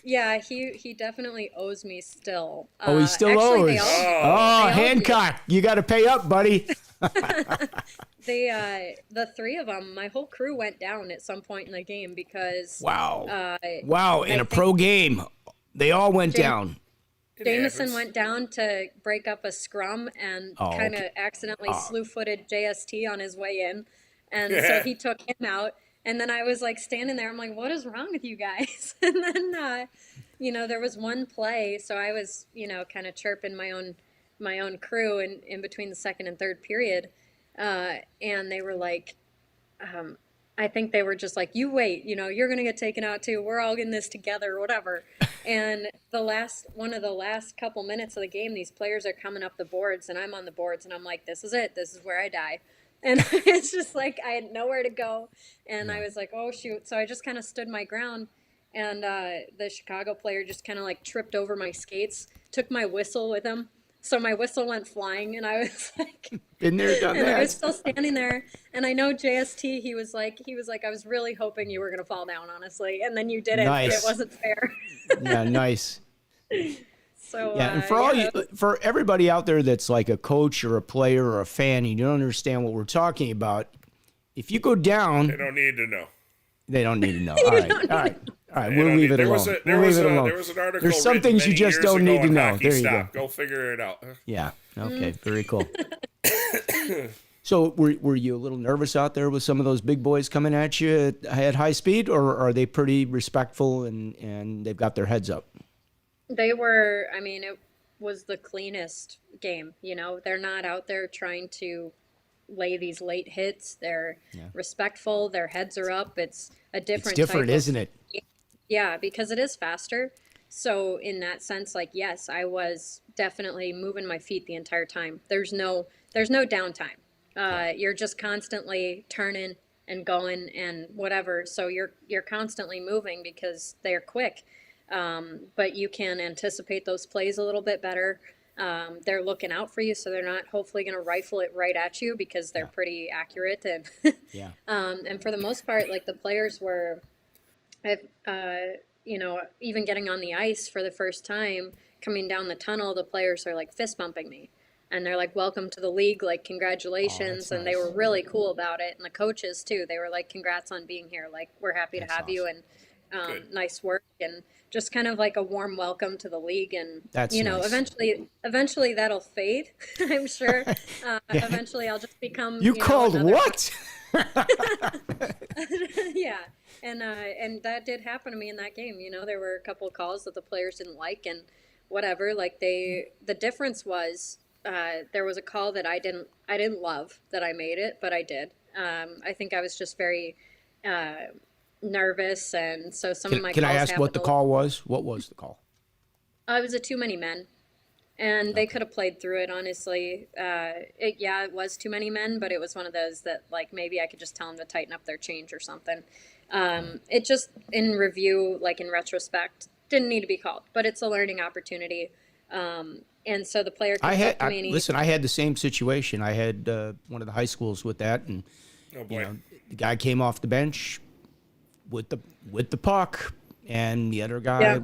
yeah, he definitely owes me still. Oh, he still Actually, owes. they all do. Oh, They all do. Hancock, you got to pay up, buddy. The three of them, my whole crew went down at some point in the game because Wow. Wow, in I a pro game, they all went down. Jameson went down to break up a scrum and Oh, kind of okay. accidentally slew-footed JST on his way in. And so he took him out. And then I was like standing there. I'm like, what is wrong with you guys? And then, there was one play. So I was, kind of chirping my own crew in between the second and third period. And they were like, I think they were just like, you wait, you're going to get taken out too. We're all in this together, whatever. And one of the last couple minutes of the game, these players are coming up the boards and I'm on the boards and I'm like, this is it. This is where I die. And it's just like, I had nowhere to go. And I was like, oh shoot. So I just kind of stood my ground. And the Chicago player just kind of like tripped over my skates, took my whistle with him. So my whistle went flying, and I was like, Been there, done and I was that. still standing there. And I know JST, he was like, I was really hoping you were going to fall down, honestly. And then you didn't. Nice. It wasn't fair. Yeah, nice. So, Yeah, and for all yeah, for everybody out there that's like a coach or a player or a fan, you don't understand what we're talking about. If you go They down, don't need to know. they don't need to know. All right, all right, all right. They We'll don't leave need- it there was alone. a- there We'll was leave it a- alone. There was an article There's some written things you many just years don't ago need to on know. Hockey There you go. Stop. Go figure it out. Yeah. Okay. Very cool. So, were you a little nervous out there with some of those big boys coming at you at high speed, or are they pretty respectful and they've got their heads up? they were, I mean, it was the cleanest game. They're not out there trying to lay these late hits. They're respectful. Their heads are up. It's a It's different different, type of, isn't it? yeah, because it is faster. So in that sense, like, yes, I was definitely moving my feet the entire time. There's no downtime. You're just constantly turning and going and whatever. So you're constantly moving because they're quick. But you can anticipate those plays a little bit better. They're looking out for you, so they're not hopefully going to rifle it right at you because they're pretty accurate. And Yeah. and for the most part, like the players were, even getting on the ice for the first time, coming down the tunnel, the players are like fist bumping me. And they're like, welcome to the league, like, congratulations. And they were really cool about it. And the coaches, too, they were like, congrats on being here. Like, we're happy to have you. And nice work. And just kind of like a warm welcome to the league. And, That's nice. eventually that'll fade, I'm sure. Eventually I'll just become, You called another- what? Yeah. And that did happen to me in that game. There were a couple of calls that the players didn't like and whatever. Like the difference was, there was a call that I didn't love that I made it, but I did. I think I was just very nervous, and so some of my Can calls I ask what the call was? What was the call? It was a too many men, and they could have played through it. Honestly, it was too many men, but it was one of those that like maybe I could just tell them to tighten up their change or something. It just in review, like in retrospect, didn't need to be called, but it's a learning opportunity. And so the player comes up to me and listen, I had the same situation. I had one of the high schools with that, and Oh boy. the guy came off the bench with the puck, and the other guy,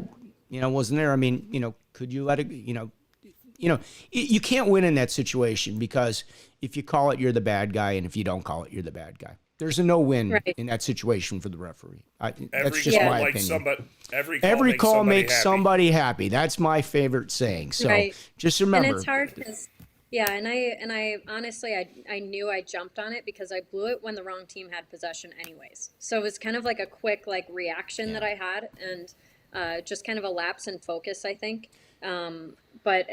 wasn't there. I mean, could you let it? You can't win in that situation because if you call it, you're the bad guy, and if you don't call it, you're the bad guy. There's a no win in that situation for the referee. That's just my opinion. Every call makes somebody happy. That's my favorite saying. So just remember. And it's hard because, and I honestly, I knew I jumped on it because I blew it when the wrong team had possession anyways. So it was kind of like a quick reaction that I had, and just kind of a lapse in focus, I think. But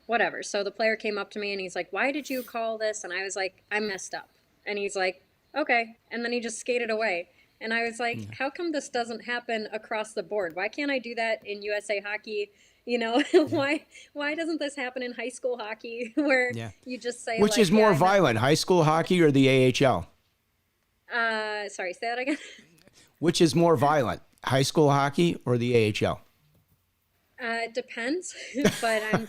whatever. So the player came up to me and he's like, "Why did you call this?" And I was like, "I messed up." And he's like, "Okay." And then he just skated away. And I was like, how come this doesn't happen across the board? Why can't I do that in USA hockey? You know, why doesn't this happen in high school hockey where Yeah. you just say Which like, is more yeah, violent, high school hockey or the AHL? sorry, say that again. Which is more violent, high school hockey or the AHL? It depends, but I'm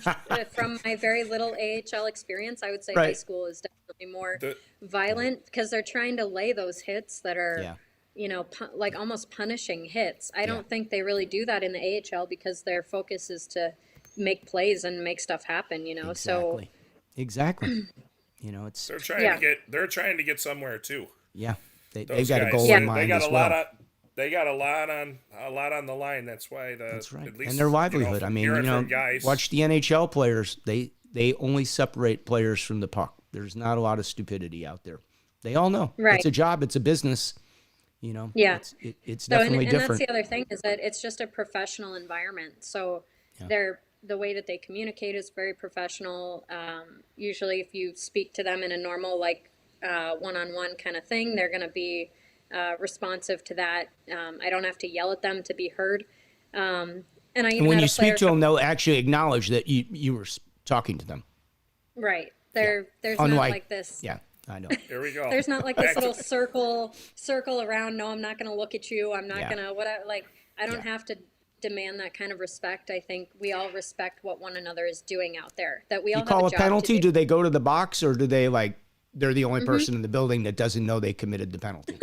from my very little AHL experience, I would say high Right. school is definitely more The, violent because they're trying to lay those hits that are, Yeah. you know, like almost punishing hits. I Yeah. don't think they really do that in the AHL because their focus is to make plays and make stuff happen, you know. So Exactly. You know, it's they're trying to get somewhere too. yeah. They've Those got a guys, goal in mind as well. They got a lot on the line. That's why That's right. at least, And their livelihood. I mean, hearing from guys, watch the NHL players. They only separate players from the puck. There's not a lot of stupidity out there. They all know Right. it's a job. It's a business. You know. Yeah. It's So, definitely and different. that's the other thing is that it's just a professional environment. So the way that they communicate is very professional. Usually if you speak to them in a normal, like, one-on-one kind of thing, they're going to be responsive to that. I don't have to yell at them to be heard. And I even And when had you a player speak to them, they'll actually acknowledge that you were talking to them. right. There's Unlike, not like this. Yeah, I know. here we go. There's not like this little circle around. No, I'm not going to look at you. I'm not Yeah. going to I don't have to demand that kind of respect. I think we all respect what one another is doing out there. That we all You have call a a job to penalty? do. Do they go to the box or do they they're the Mm-hmm. only person in the building that doesn't know they committed the penalty?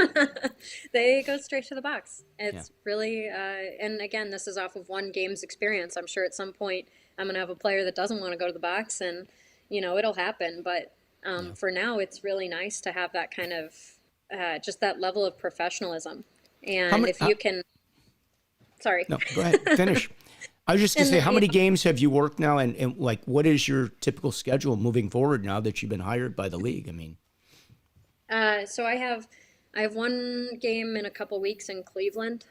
They go straight to the box. It's really, and again, this is off of one game's experience. I'm sure at some point I'm going to have a player that doesn't want to go to the box, and you know it'll happen. But for now, it's really nice to have that kind of just that level of professionalism. And if you can, sorry, No, go ahead. Finish. I was just going to say, how many games have you worked now? And like, what is your typical schedule moving forward now that you've been hired by the league? I mean, so I have one game in a couple weeks in Cleveland.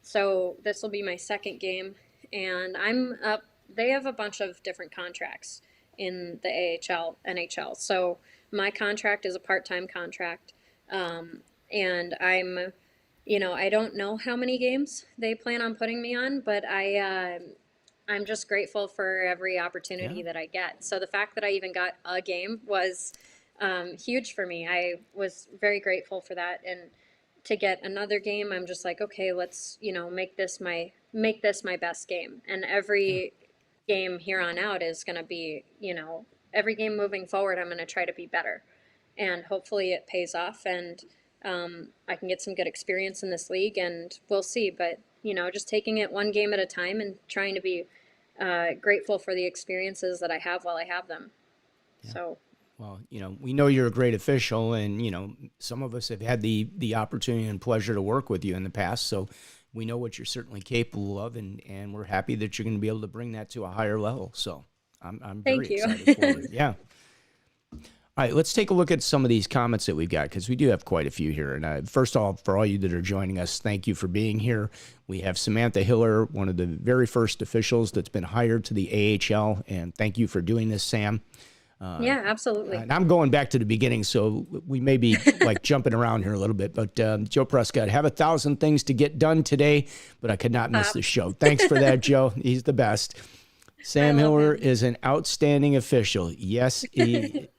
So this will be my second game, and I'm up. They have a bunch of different contracts in the AHL, NHL. So my contract is a part-time contract, and I'm, you know, I don't know how many games they plan on putting me on, but I'm just grateful for every opportunity that I get. So the fact that I even got a game was huge for me. I was very grateful for that, and to get another game, I'm just like, okay, let's, you know, make this my best game. And every game here on out is going to be, you know, every game moving forward, I'm going to try to be better, and hopefully it pays off, and I can get some good experience in this league, and we'll see. But you know, just taking it one game at a time and trying to be grateful for the experiences that I have while I have them. So. well, you know, we know you're a great official, and you know, some of us have had the opportunity and pleasure to work with you in the past, so we know what you're certainly capable of, and we're happy that you're going to be able to bring that to a higher level. So I'm very Thank you. excited for it. Yeah. All right, let's take a look at some of these comments that we've got, because we do have quite a few here. And first of all, for all you that are joining us, thank you for being here. We have Samantha Hiller, one of the very first officials that's been hired to the AHL, and thank you for doing this, Sam. Yeah, absolutely. And I'm going back to the beginning, so we may be like jumping around here a little bit. But Joe Prescott, have 1,000 things to get done today, but I could not miss the show. Thanks for that, Joe. He's the best. Sam Hiller is an outstanding official. Yes,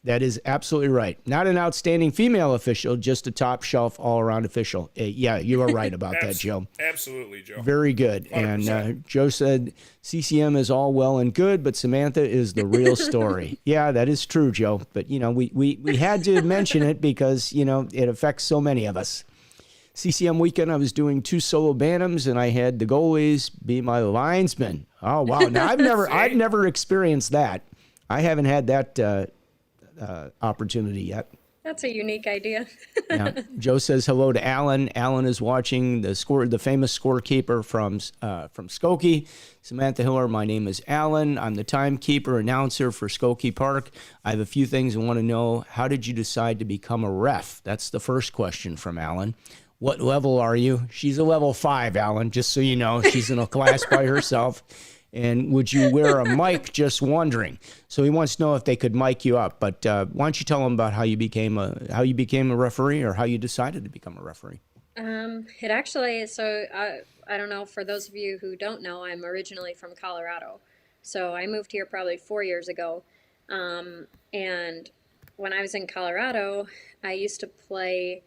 that is absolutely right. Not an outstanding female official, just a top shelf all around official. Yeah, you are right about that, Joe. Absolutely, Joe. Very good. 100%. And Joe said CCM is all well and good, but Samantha is the real story. Yeah, that is true, Joe. But, you know, we had to mention it because, you know, it affects so many of us. CCM Weekend, I was doing 2 solo bantams, and I had the goalies be my linesmen. Oh, wow. Now, I've never experienced that. I haven't had that opportunity yet. That's a unique idea. Yeah. Joe says hello to Alan. Alan is watching the famous scorekeeper from Skokie. Samantha Hiller, my name is Alan. I'm the timekeeper announcer for Skokie Park. I have a few things I want to know. How did you decide to become a ref? That's the first question from Alan. What level are you? She's a level 5, Alan, just so you know. She's in a class by herself. And would you wear a mic? Just wondering. So he wants to know if they could mic you up. But why don't you tell him about how you became a referee, or how you decided to become a referee? It actually, so I don't know, for those of you who don't know, I'm originally from Colorado. So I moved here probably 4 years ago. And when I was in Colorado, I used to play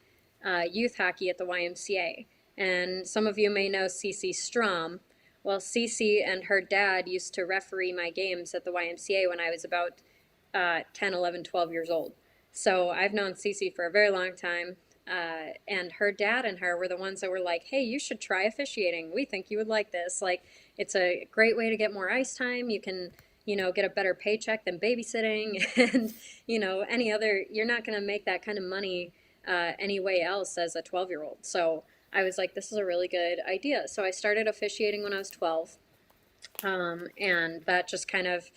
youth hockey at the YMCA. And some of you may know Cece Strom. Well, Cece and her dad used to referee my games at the YMCA when I was about 10, 11, 12 years old. So I've known Cece for a very long time. And her dad and her were the ones that were like, hey, you should try officiating. We think you would like this. Like, it's a great way to get more ice time. You can, get a better paycheck than babysitting. And, any other, you're not going to make that kind of money any way else as a 12-year-old. So I was like, this is a really good idea. So I started officiating when I was 12. And that just kind of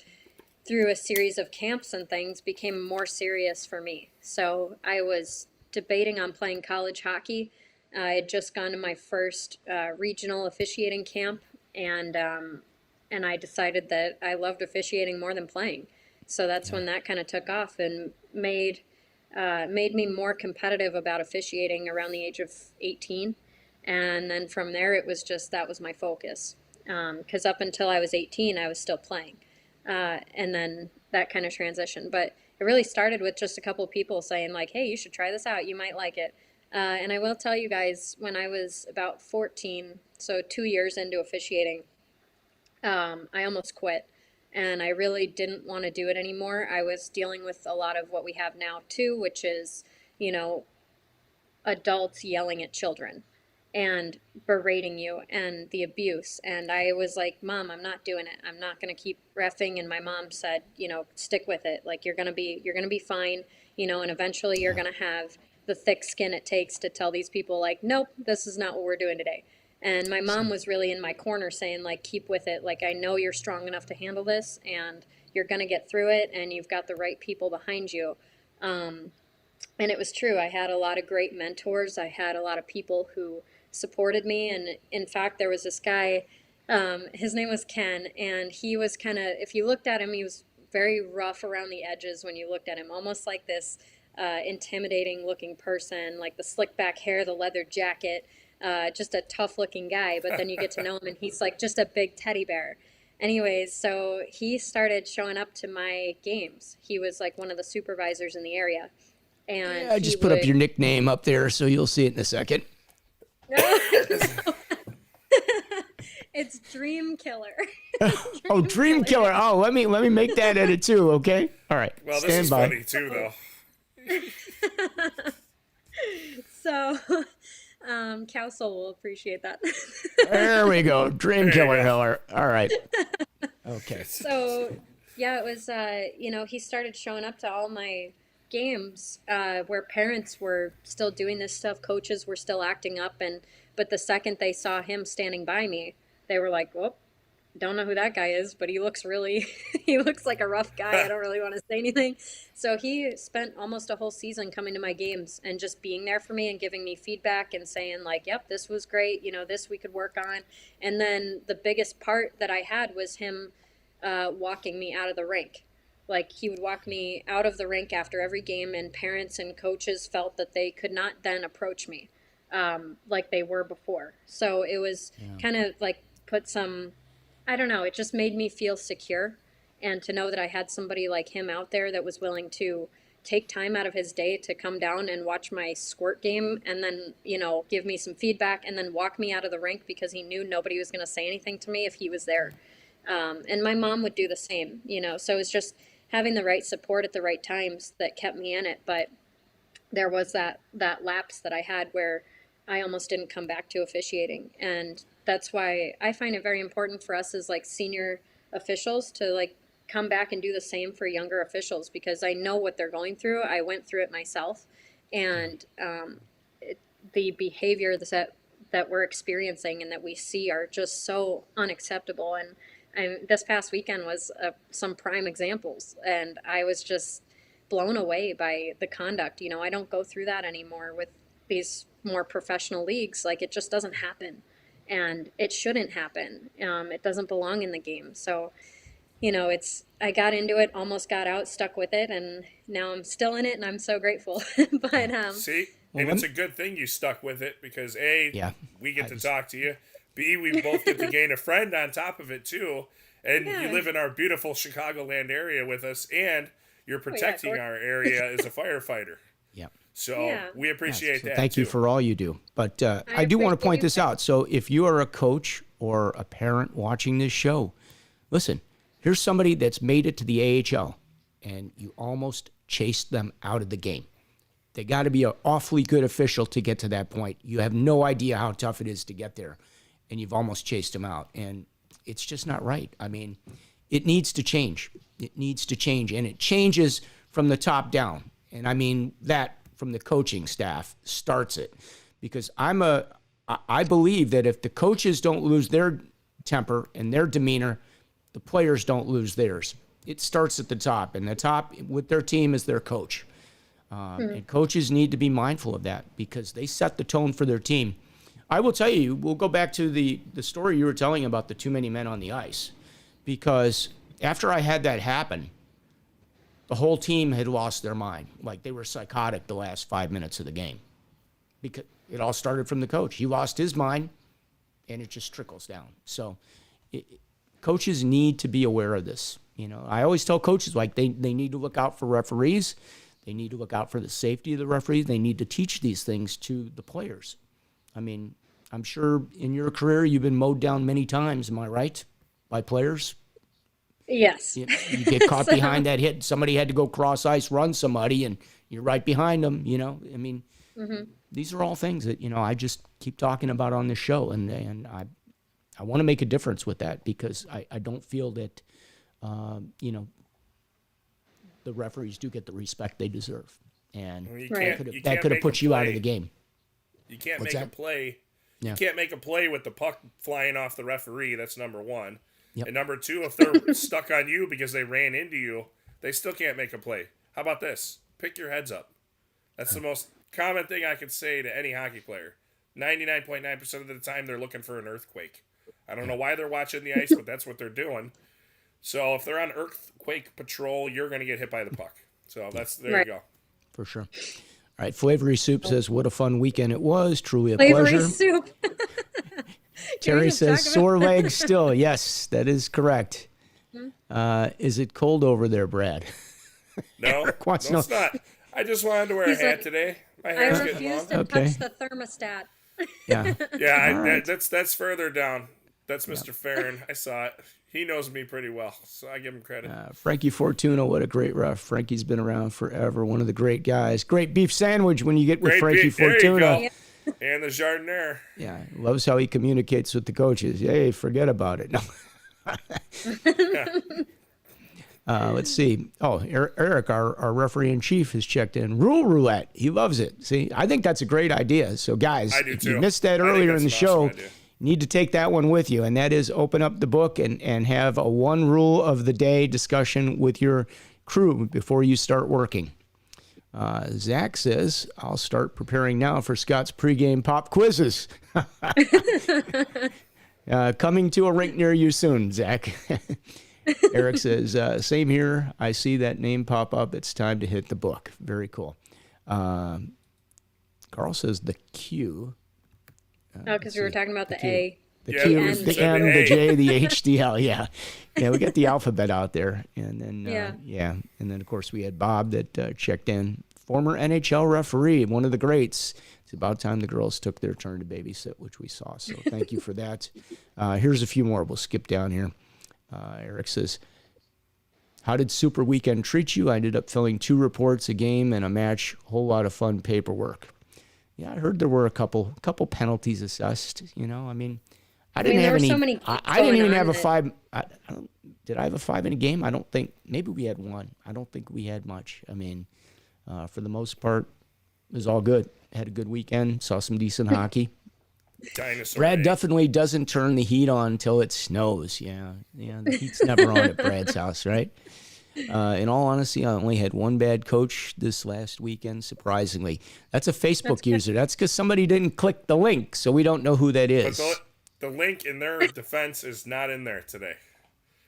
through a series of camps and things became more serious for me. So I was debating on playing college hockey. I had just gone to my first regional officiating camp, and I decided that I loved officiating more than playing. So that's when that kind of took off and made me more competitive about officiating around the age of 18. And then from there, it was just that was my focus. Because up until I was 18, I was still playing. And then that kind of transition. But it really started with just a couple of people saying, like, hey, you should try this out. You might like it. And I will tell you guys, when I was about 14, so 2 years into officiating, I almost quit. And I really didn't want to do it anymore. I was dealing with a lot of what we have now, too, which is, you know, adults yelling at children and berating you and the abuse. And I was like, Mom, I'm not doing it. I'm not going to keep reffing. And my mom said, stick with it. Like, you're going to be fine, and eventually you're going to have the thick skin it takes to tell these people, like, nope, this is not what we're doing today. And my mom was really in my corner saying, like, keep with it. Like, I know you're strong enough to handle this, and you're going to get through it, and you've got the right people behind you. And it was true. I had a lot of great mentors. I had a lot of people who supported me. And in fact, there was this guy, his name was Ken, and he was kind of, if you looked at him, he was very rough around the edges when you looked at him, almost like this intimidating looking person, like the slick back hair, the leather jacket, just a tough looking guy. But then you get to know him, and he's like just a big teddy bear. Anyways, so he started showing up to my games. He was like one of the supervisors in the area. And I he just put up would. your nickname up there so you'll see it in a second. It's Dream Killer. Oh, Dream Killer. Oh, let me make that edit too, okay? All right. Well, this Stand is by. funny too, though. So, Cowsel will appreciate that. There we go. Dream There you Killer go. Hiller. All right. Okay. So, yeah, it was, he started showing up to all my games where parents were still doing this stuff, coaches were still acting up, but the second they saw him standing by me, they were like, "Whoop, don't know who that guy is, but he looks really, he looks like a rough guy. I don't really want to say anything." So he spent almost a whole season coming to my games and just being there for me and giving me feedback and saying, like, yep, this was great, this we could work on. And then the biggest part that I had was him walking me out of the rink. Like, he would walk me out of the rink after every game, and parents and coaches felt that they could not then approach me like they were before. So it was kind of like put some, I don't know, it just made me feel secure. And to know that I had somebody like him out there that was willing to take time out of his day to come down and watch my squirt game and then, give me some feedback and then walk me out of the rink because he knew nobody was going to say anything to me if he was there. And my mom would do the same, so it was just having the right support at the right times that kept me in it. But there was that lapse that I had where I almost didn't come back to officiating. And that's why I find it very important for us as like senior officials to like come back and do the same for younger officials, because I know what they're going through. I went through it myself. And the behavior that we're experiencing and that we see are just so unacceptable. And this past weekend was some prime examples, and I was just blown away by the conduct. I don't go through that anymore with these more professional leagues. Like, it just doesn't happen, and it shouldn't happen. It doesn't belong in the game. So, I got into it, almost got out, stuck with it, and now I'm still in it, and I'm so grateful. But See? And it's a good thing you stuck with it because A, we get to talk to you. B, we both get to gain a friend on top of it too. And you live in our beautiful Chicagoland area with us, and you're protecting our area as a firefighter. Yeah. So we appreciate that. Thank you for all you do. But I do want to point this out. So if you are a coach or a parent watching this show, listen, here's somebody that's made it to the AHL, and you almost chased them out of the game. They got to be an awfully good official to get to that point. You have no idea how tough it is to get there, and you've almost chased them out. And it's just not right. I mean, it needs to change. It needs to change, and it changes from the top down. And I mean that from the coaching staff starts it, because I believe that if the coaches don't lose their temper and their demeanor, the players don't lose theirs. It starts at the top, and the top with their team is their coach. And coaches need to be mindful of that because they set the tone for their team. I will tell you, we'll go back to the story you were telling about the too many men on the ice, because after I had that happen, the whole team had lost their mind. Like they were psychotic the last 5 minutes of the game, because it all started from the coach. He lost his mind, and it just trickles down. So coaches need to be aware of this. You know, I always tell coaches, like, they need to look out for referees. They need to look out for the safety of the referees. They need to teach these things to the players. I mean, I'm sure in your career you've been mowed down many times, am I right, by players? Yes. You get caught behind that hit. Somebody had to go cross ice, run somebody, and you're right behind them, you know. I mean, these are all things that, you know, I just keep talking about on this show, and I want to make a difference with that, because I don't feel that, you know, the referees do get the respect they deserve. And that could have put you out of the game. You can't make a play. You can't make a play with the puck flying off the referee. That's number one. Yep. And number two, if they're stuck on you because they ran into you, they still can't make a play. How about this? Pick your heads up. That's the most common thing I could say to any hockey player. 99.9% of the time, they're looking for an earthquake. I don't know why they're watching the ice, but that's what they're doing. So if they're on earthquake patrol, you're going to get hit by the puck. So there you go. For sure. All right, Flavory Soup says, what a fun weekend it was. Truly a pleasure. Flavory Soup. Terry says, sore legs still. Yes, that is correct. Is it cold over there, Brad? No, it's not. I just wanted to wear a hat today. My hair's getting long. I refuse to touch the thermostat. Yeah. That's further down. That's Mr. Farron. I saw it. He knows me pretty well, so I give him credit. Frankie Fortuna, what a great ref. Frankie's been around forever. One of the great guys. Great beef sandwich when you get with Frankie Fortuna. There you go. And the jardiniere. Yeah, loves how he communicates with the coaches. Hey, forget about it. No. Let's see. Oh, Eric, our referee-in-chief, has checked in. Rule roulette. He loves it. See, I think that's a great idea. So, guys, if you missed that earlier in the show, you need to take that one with you, and that is open up the book and have a one rule of the day discussion with your crew before you start working. Zach says, I'll start preparing now for Scott's pregame pop quizzes. Coming to a rink near you soon, Zach. Eric says, same here. I see that name pop up. It's time to hit the book. Very cool. Carl says the Q. Because we were talking about the A. The Q, the N, the J, the H, the L. Yeah. We got the alphabet out there. And then, And then, of course, we had Bob that checked in. Former NHL referee, one of the greats. It's about time the girls took their turn to babysit, which we saw. So thank you for that. Here's a few more. We'll skip down here. Eric says, how did Super Weekend treat you? I ended up filling 2 reports, a game, and a match. Whole lot of fun paperwork. Yeah, I heard there were a couple penalties assessed. I mean, I didn't have any. So I didn't even have a 5. Did I have a 5 in a game? I don't think. Maybe we had 1. I don't think we had much. I mean, for the most part, it was all good. Had a good weekend. Saw some decent hockey. Brad definitely doesn't turn the heat on until it snows. Yeah, the heat's never on at Brad's house, right? In all honesty, I only had one bad coach this last weekend, surprisingly. That's a Facebook user. That's because somebody didn't click the link, so we don't know who that is. But the link in their defense is not in there today.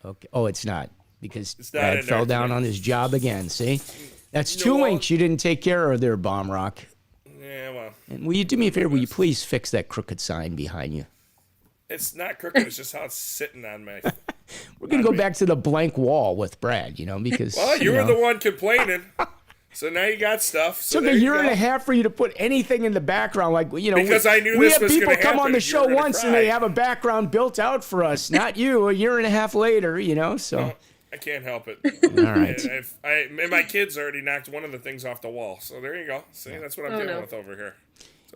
Okay. Oh, it's not, because Brad fell down on his job again, see? That's 2 links you didn't take care of there, Baumruck. Yeah, well. And will you do me a favor? Will you please fix that crooked sign behind you? It's not crooked. It's just how it's sitting on my. We're going to go back to the blank wall with Brad, because... Well, you were the one complaining. So now you got stuff. So it took a year and a half for you to put anything in the background. Like, because I knew we this have was people going to happen. come on the show once and cry. they have a background built out for us. Not you, a year and a half later, so. No, I can't help it. All right. And my kids already knocked one of the things off the wall. So there you go. See, that's what I'm dealing with over here.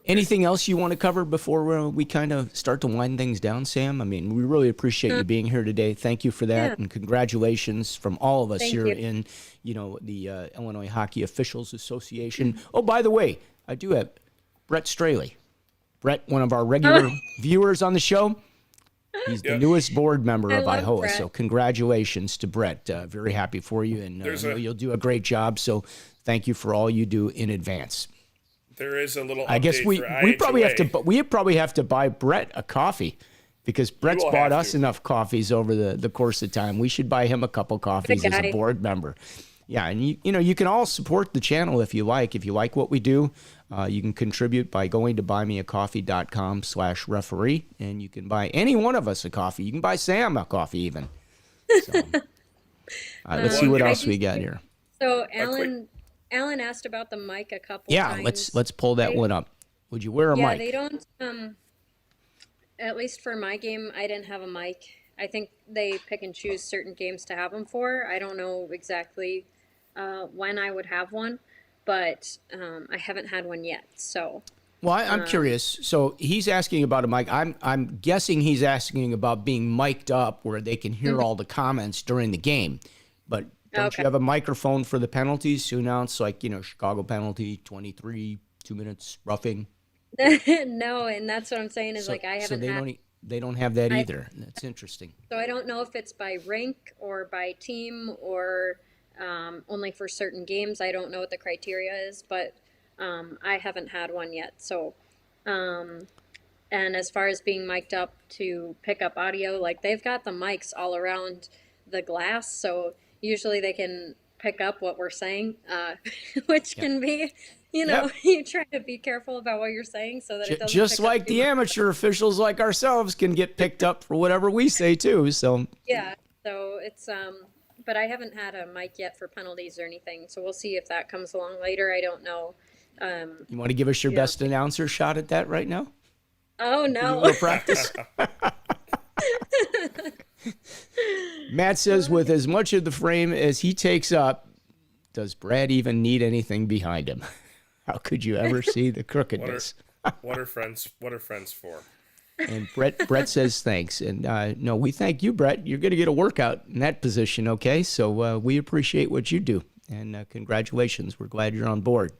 Anything else you want to cover before we kind of start to wind things down, Sam? I mean, we really appreciate you being here today. Thank you for that, and congratulations from all of us here in, the Illinois Hockey Officials Association. Oh, by the way, I do have Brett Straley. Brett, one of our regular viewers on the show. He's the newest board member of IHOA, Brett. So congratulations to Brett. Very happy for you, and you'll do a great job. So thank you for all you do in advance. There is a little. I guess we probably have to buy Brett a coffee, because Brett's bought us enough coffees over the course of time. We should buy him a couple coffees as a board member. Yeah, and you can all support the channel if you like. If you like what we do, you can contribute by going to buymeacoffee.com/referee, and you can buy any one of us a coffee. You can buy Sam a coffee even. So, let's see what else we got here. So Alan asked about the mic a couple times. Let's pull that one up. Would you wear a mic? Yeah, they don't. At least for my game, I didn't have a mic. I think they pick and choose certain games to have them for. I don't know exactly when I would have one, but I haven't had one yet. So. Well, I'm curious. So he's asking about a mic. I'm guessing he's asking about being mic'd up where they can hear all the comments during the game, but. Don't you have a microphone for the penalties to announce, like, Chicago penalty, 23, 2 minutes, roughing? No, and that's what I'm saying is, I haven't they don't have that either. That's interesting. So I don't know if it's by rank or by team or only for certain games. I don't know what the criteria is, but I haven't had one yet. So, and as far as being mic'd up to pick up audio, they've got the mics all around the glass, so usually they can pick up what we're saying, which can be, you try to be careful about what you're saying so that it doesn't. Just like the amateur officials like ourselves can get picked up for whatever we say too. So yeah, so it's but I haven't had a mic yet for penalties or anything. So we'll see if that comes along later. I don't know. You want to give us your best announcer shot at that right now? Oh no! A little practice. Matt says, with as much of the frame as he takes up, does Brad even need anything behind him? How could you ever see the crookedness? What are friends for? And Brett says thanks. And no, we thank you, Brett. You're going to get a workout in that position, okay? So we appreciate what you do. And congratulations. We're glad you're on board.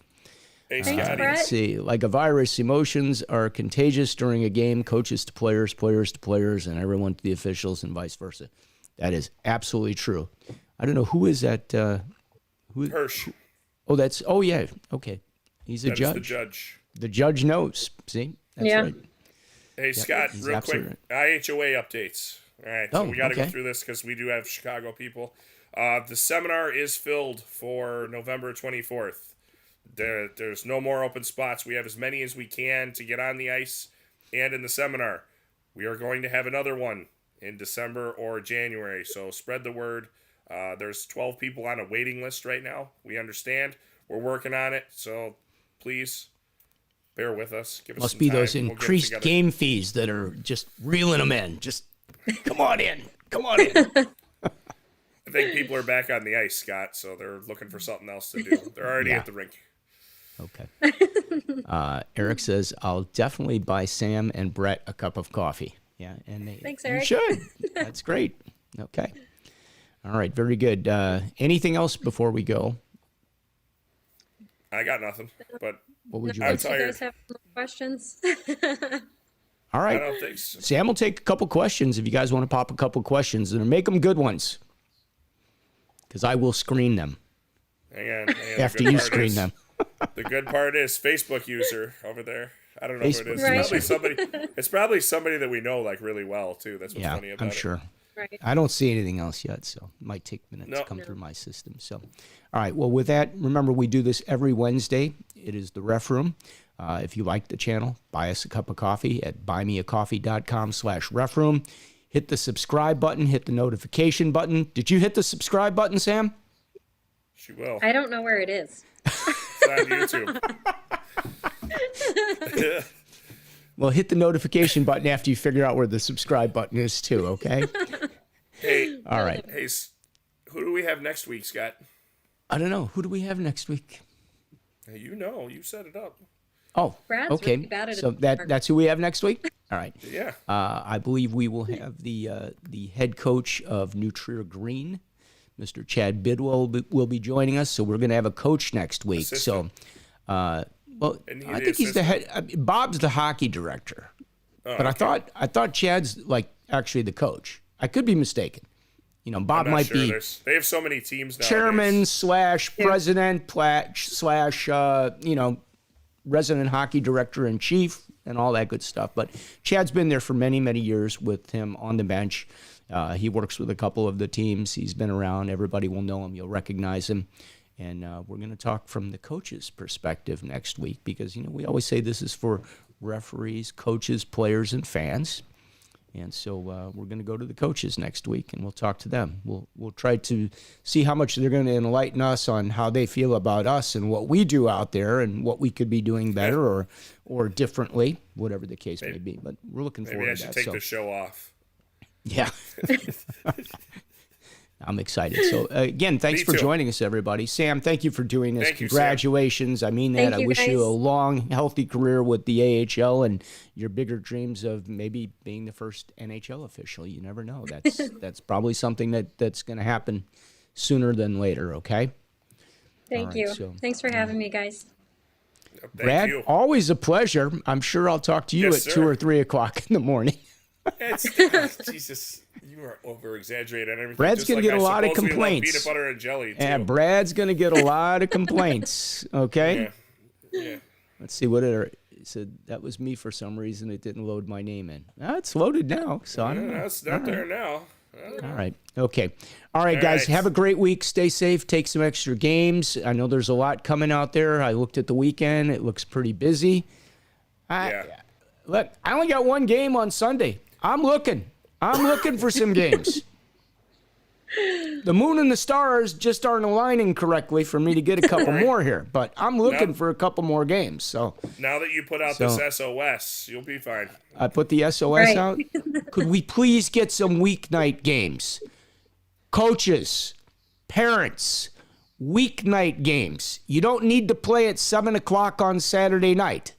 Hey, Scotty. Let's see. Like a virus, emotions are contagious during a game. Coaches to players, players to players, and everyone to the officials, and vice versa. That is absolutely true. I don't know who is that. Hirsch. Oh yeah. Okay. He's a judge. That's the judge. The judge knows. See? That's right. Hey, Scott, real quick. Right. IHOA updates. All right. So we got to go through this because we do have Chicago people. The seminar is filled for November 24th. There's no more open spots. We have as many as we can to get on the ice and in the seminar. We are going to have another one in December or January, so spread the word. There's 12 people on a waiting list right now. We understand. We're working on it, so please bear with us. Give us Must some be time. those increased game fees that are just reeling them in. Just come on in. Come on in. I think people are back on the ice, Scott, so they're looking for something else to do. They're already at the rink. Okay. Eric says, I'll definitely buy Sam and Brett a cup of coffee. Yeah, and thanks, Eric. You should. That's great. Okay. All right, very good. Anything else before we go? I got nothing, but what would you I'm like? tired. You guys have more questions? All right. I don't think so. Sam will take a couple questions if you guys want to pop a couple questions, and make them good ones, because I will screen them. Hang on. After you screen them. The good part is Facebook user over there. I don't know who it is. Right. It's probably somebody that we know really well too. That's what's funny about it. I'm sure. Right. I don't see anything else yet, so it might take minutes to come through my system. So, all right. Well, with that, remember we do this every Wednesday. It is the Ref Room. If you like the channel, buy us a cup of coffee at buymeacoffee.com/refroom. Hit the subscribe button, hit the notification button. Did you hit the subscribe button, Sam? She will. I don't know where it is. It's on YouTube. Well, hit the notification button after you figure out where the subscribe button is too, okay? Hey. All right. Hey, who do we have next week, Scott? I don't know. Who do we have next week? Hey, you know. You set it up. Oh, Brad's okay. really bad at So it. that's who we have next week? All right. Yeah. I believe we will have the head coach of New Trier Green, Mr. Chad Bidwell, will be joining us. So we're going to have a coach next week. Assistant. So, Isn't he I the think he's the assistant? head. Bob's the hockey director, Oh, but okay. I thought Chad's like actually the coach. I could be mistaken. You know, Bob I'm not might sure. be They have so many teams now. chairman / president / resident hockey director in chief and all that good stuff. But Chad's been there for many, many years with him on the bench. He works with a couple of the teams. He's been around. Everybody will know him. You'll recognize him. And we're going to talk from the coach's perspective next week because, we always say this is for referees, coaches, players, and fans. And so we're going to go to the coaches next week, and we'll talk to them. We'll try to see how much they're going to enlighten us on how they feel about us and what we do out there and what we could be doing better or differently, whatever the case may be. But we're looking forward Maybe I to should that. take the show off. Yeah. I'm excited. So, again, thanks Me for too. joining us, everybody. Sam, thank you for doing this. Thank you, Sam. Congratulations. I mean that. Thank I you, wish you guys. a long, healthy career with the AHL and your bigger dreams of maybe being the first NHL official. You never know. That's probably something that's going to happen sooner than later, okay? Thank right, you. so- Thanks for having me, guys. Thank Brad, you. always a pleasure. I'm sure I'll talk to you Yes, at sir. 2 or 3 o'clock in the morning. Jesus, you are over exaggerating everything. Brad's Just gonna like get a I lot of supposedly love complaints. Peanut butter and jelly too. And Brad's going to get a lot of complaints, okay? Yeah. Let's see what it said. That was me for some reason. It didn't load my name in. It's loaded now, so I don't know. That's not there now. All right. Okay. All right, guys. right. Have a great week. Stay safe. Take some extra games. I know there's a lot coming out there. I looked at the weekend. It looks pretty busy. Look, I only got one game on Sunday. I'm looking for some games. The moon and the stars just aren't aligning correctly for me to get a couple more here, but I'm looking No. for a couple more games. So Now that you put out So- this SOS, you'll be fine. I put the SOS Right. out. Could we please get some weeknight games? Coaches, parents, weeknight games. You don't need to play at 7 o'clock on Saturday night.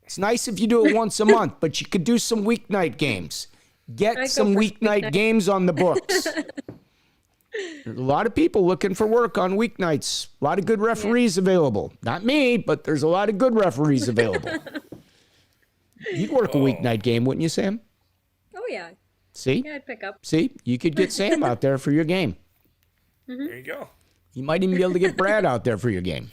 It's nice if you do it once a month, but you could do some weeknight games. Get I go some for weeknight weeknight. games on the books. There's a lot of people looking for work on weeknights. A lot of good referees available. Not me, but there's a lot of good referees available. You'd work a weeknight game, wouldn't you, Sam? Oh, yeah. See? Yeah, I'd pick up. See? You could get Sam out there for your game. There you go. You might even be able to get Brad out there for your game.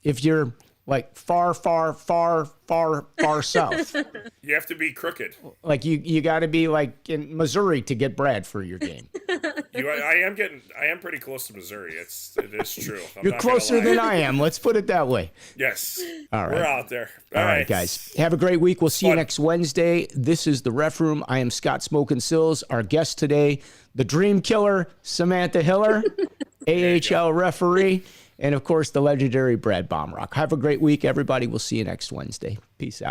If you're like far, far, far, far, far south. You have to be crooked. Like you got to be like in Missouri to get Brad for your game. I am pretty close to Missouri. It is true. I'm You're not gonna closer lie. than I am. Let's put it that way. Yes. All right. We're out there. All right, guys. Have a great week. We'll see you Fun. next Wednesday. This is the Ref Room. I am Scott Smokin Silz. Our guest today, the Dream Killer, Samantha Hiller, AHL referee, and of course the legendary Brad Baumruck. Have a great week, everybody. We'll see you next Wednesday. Peace out.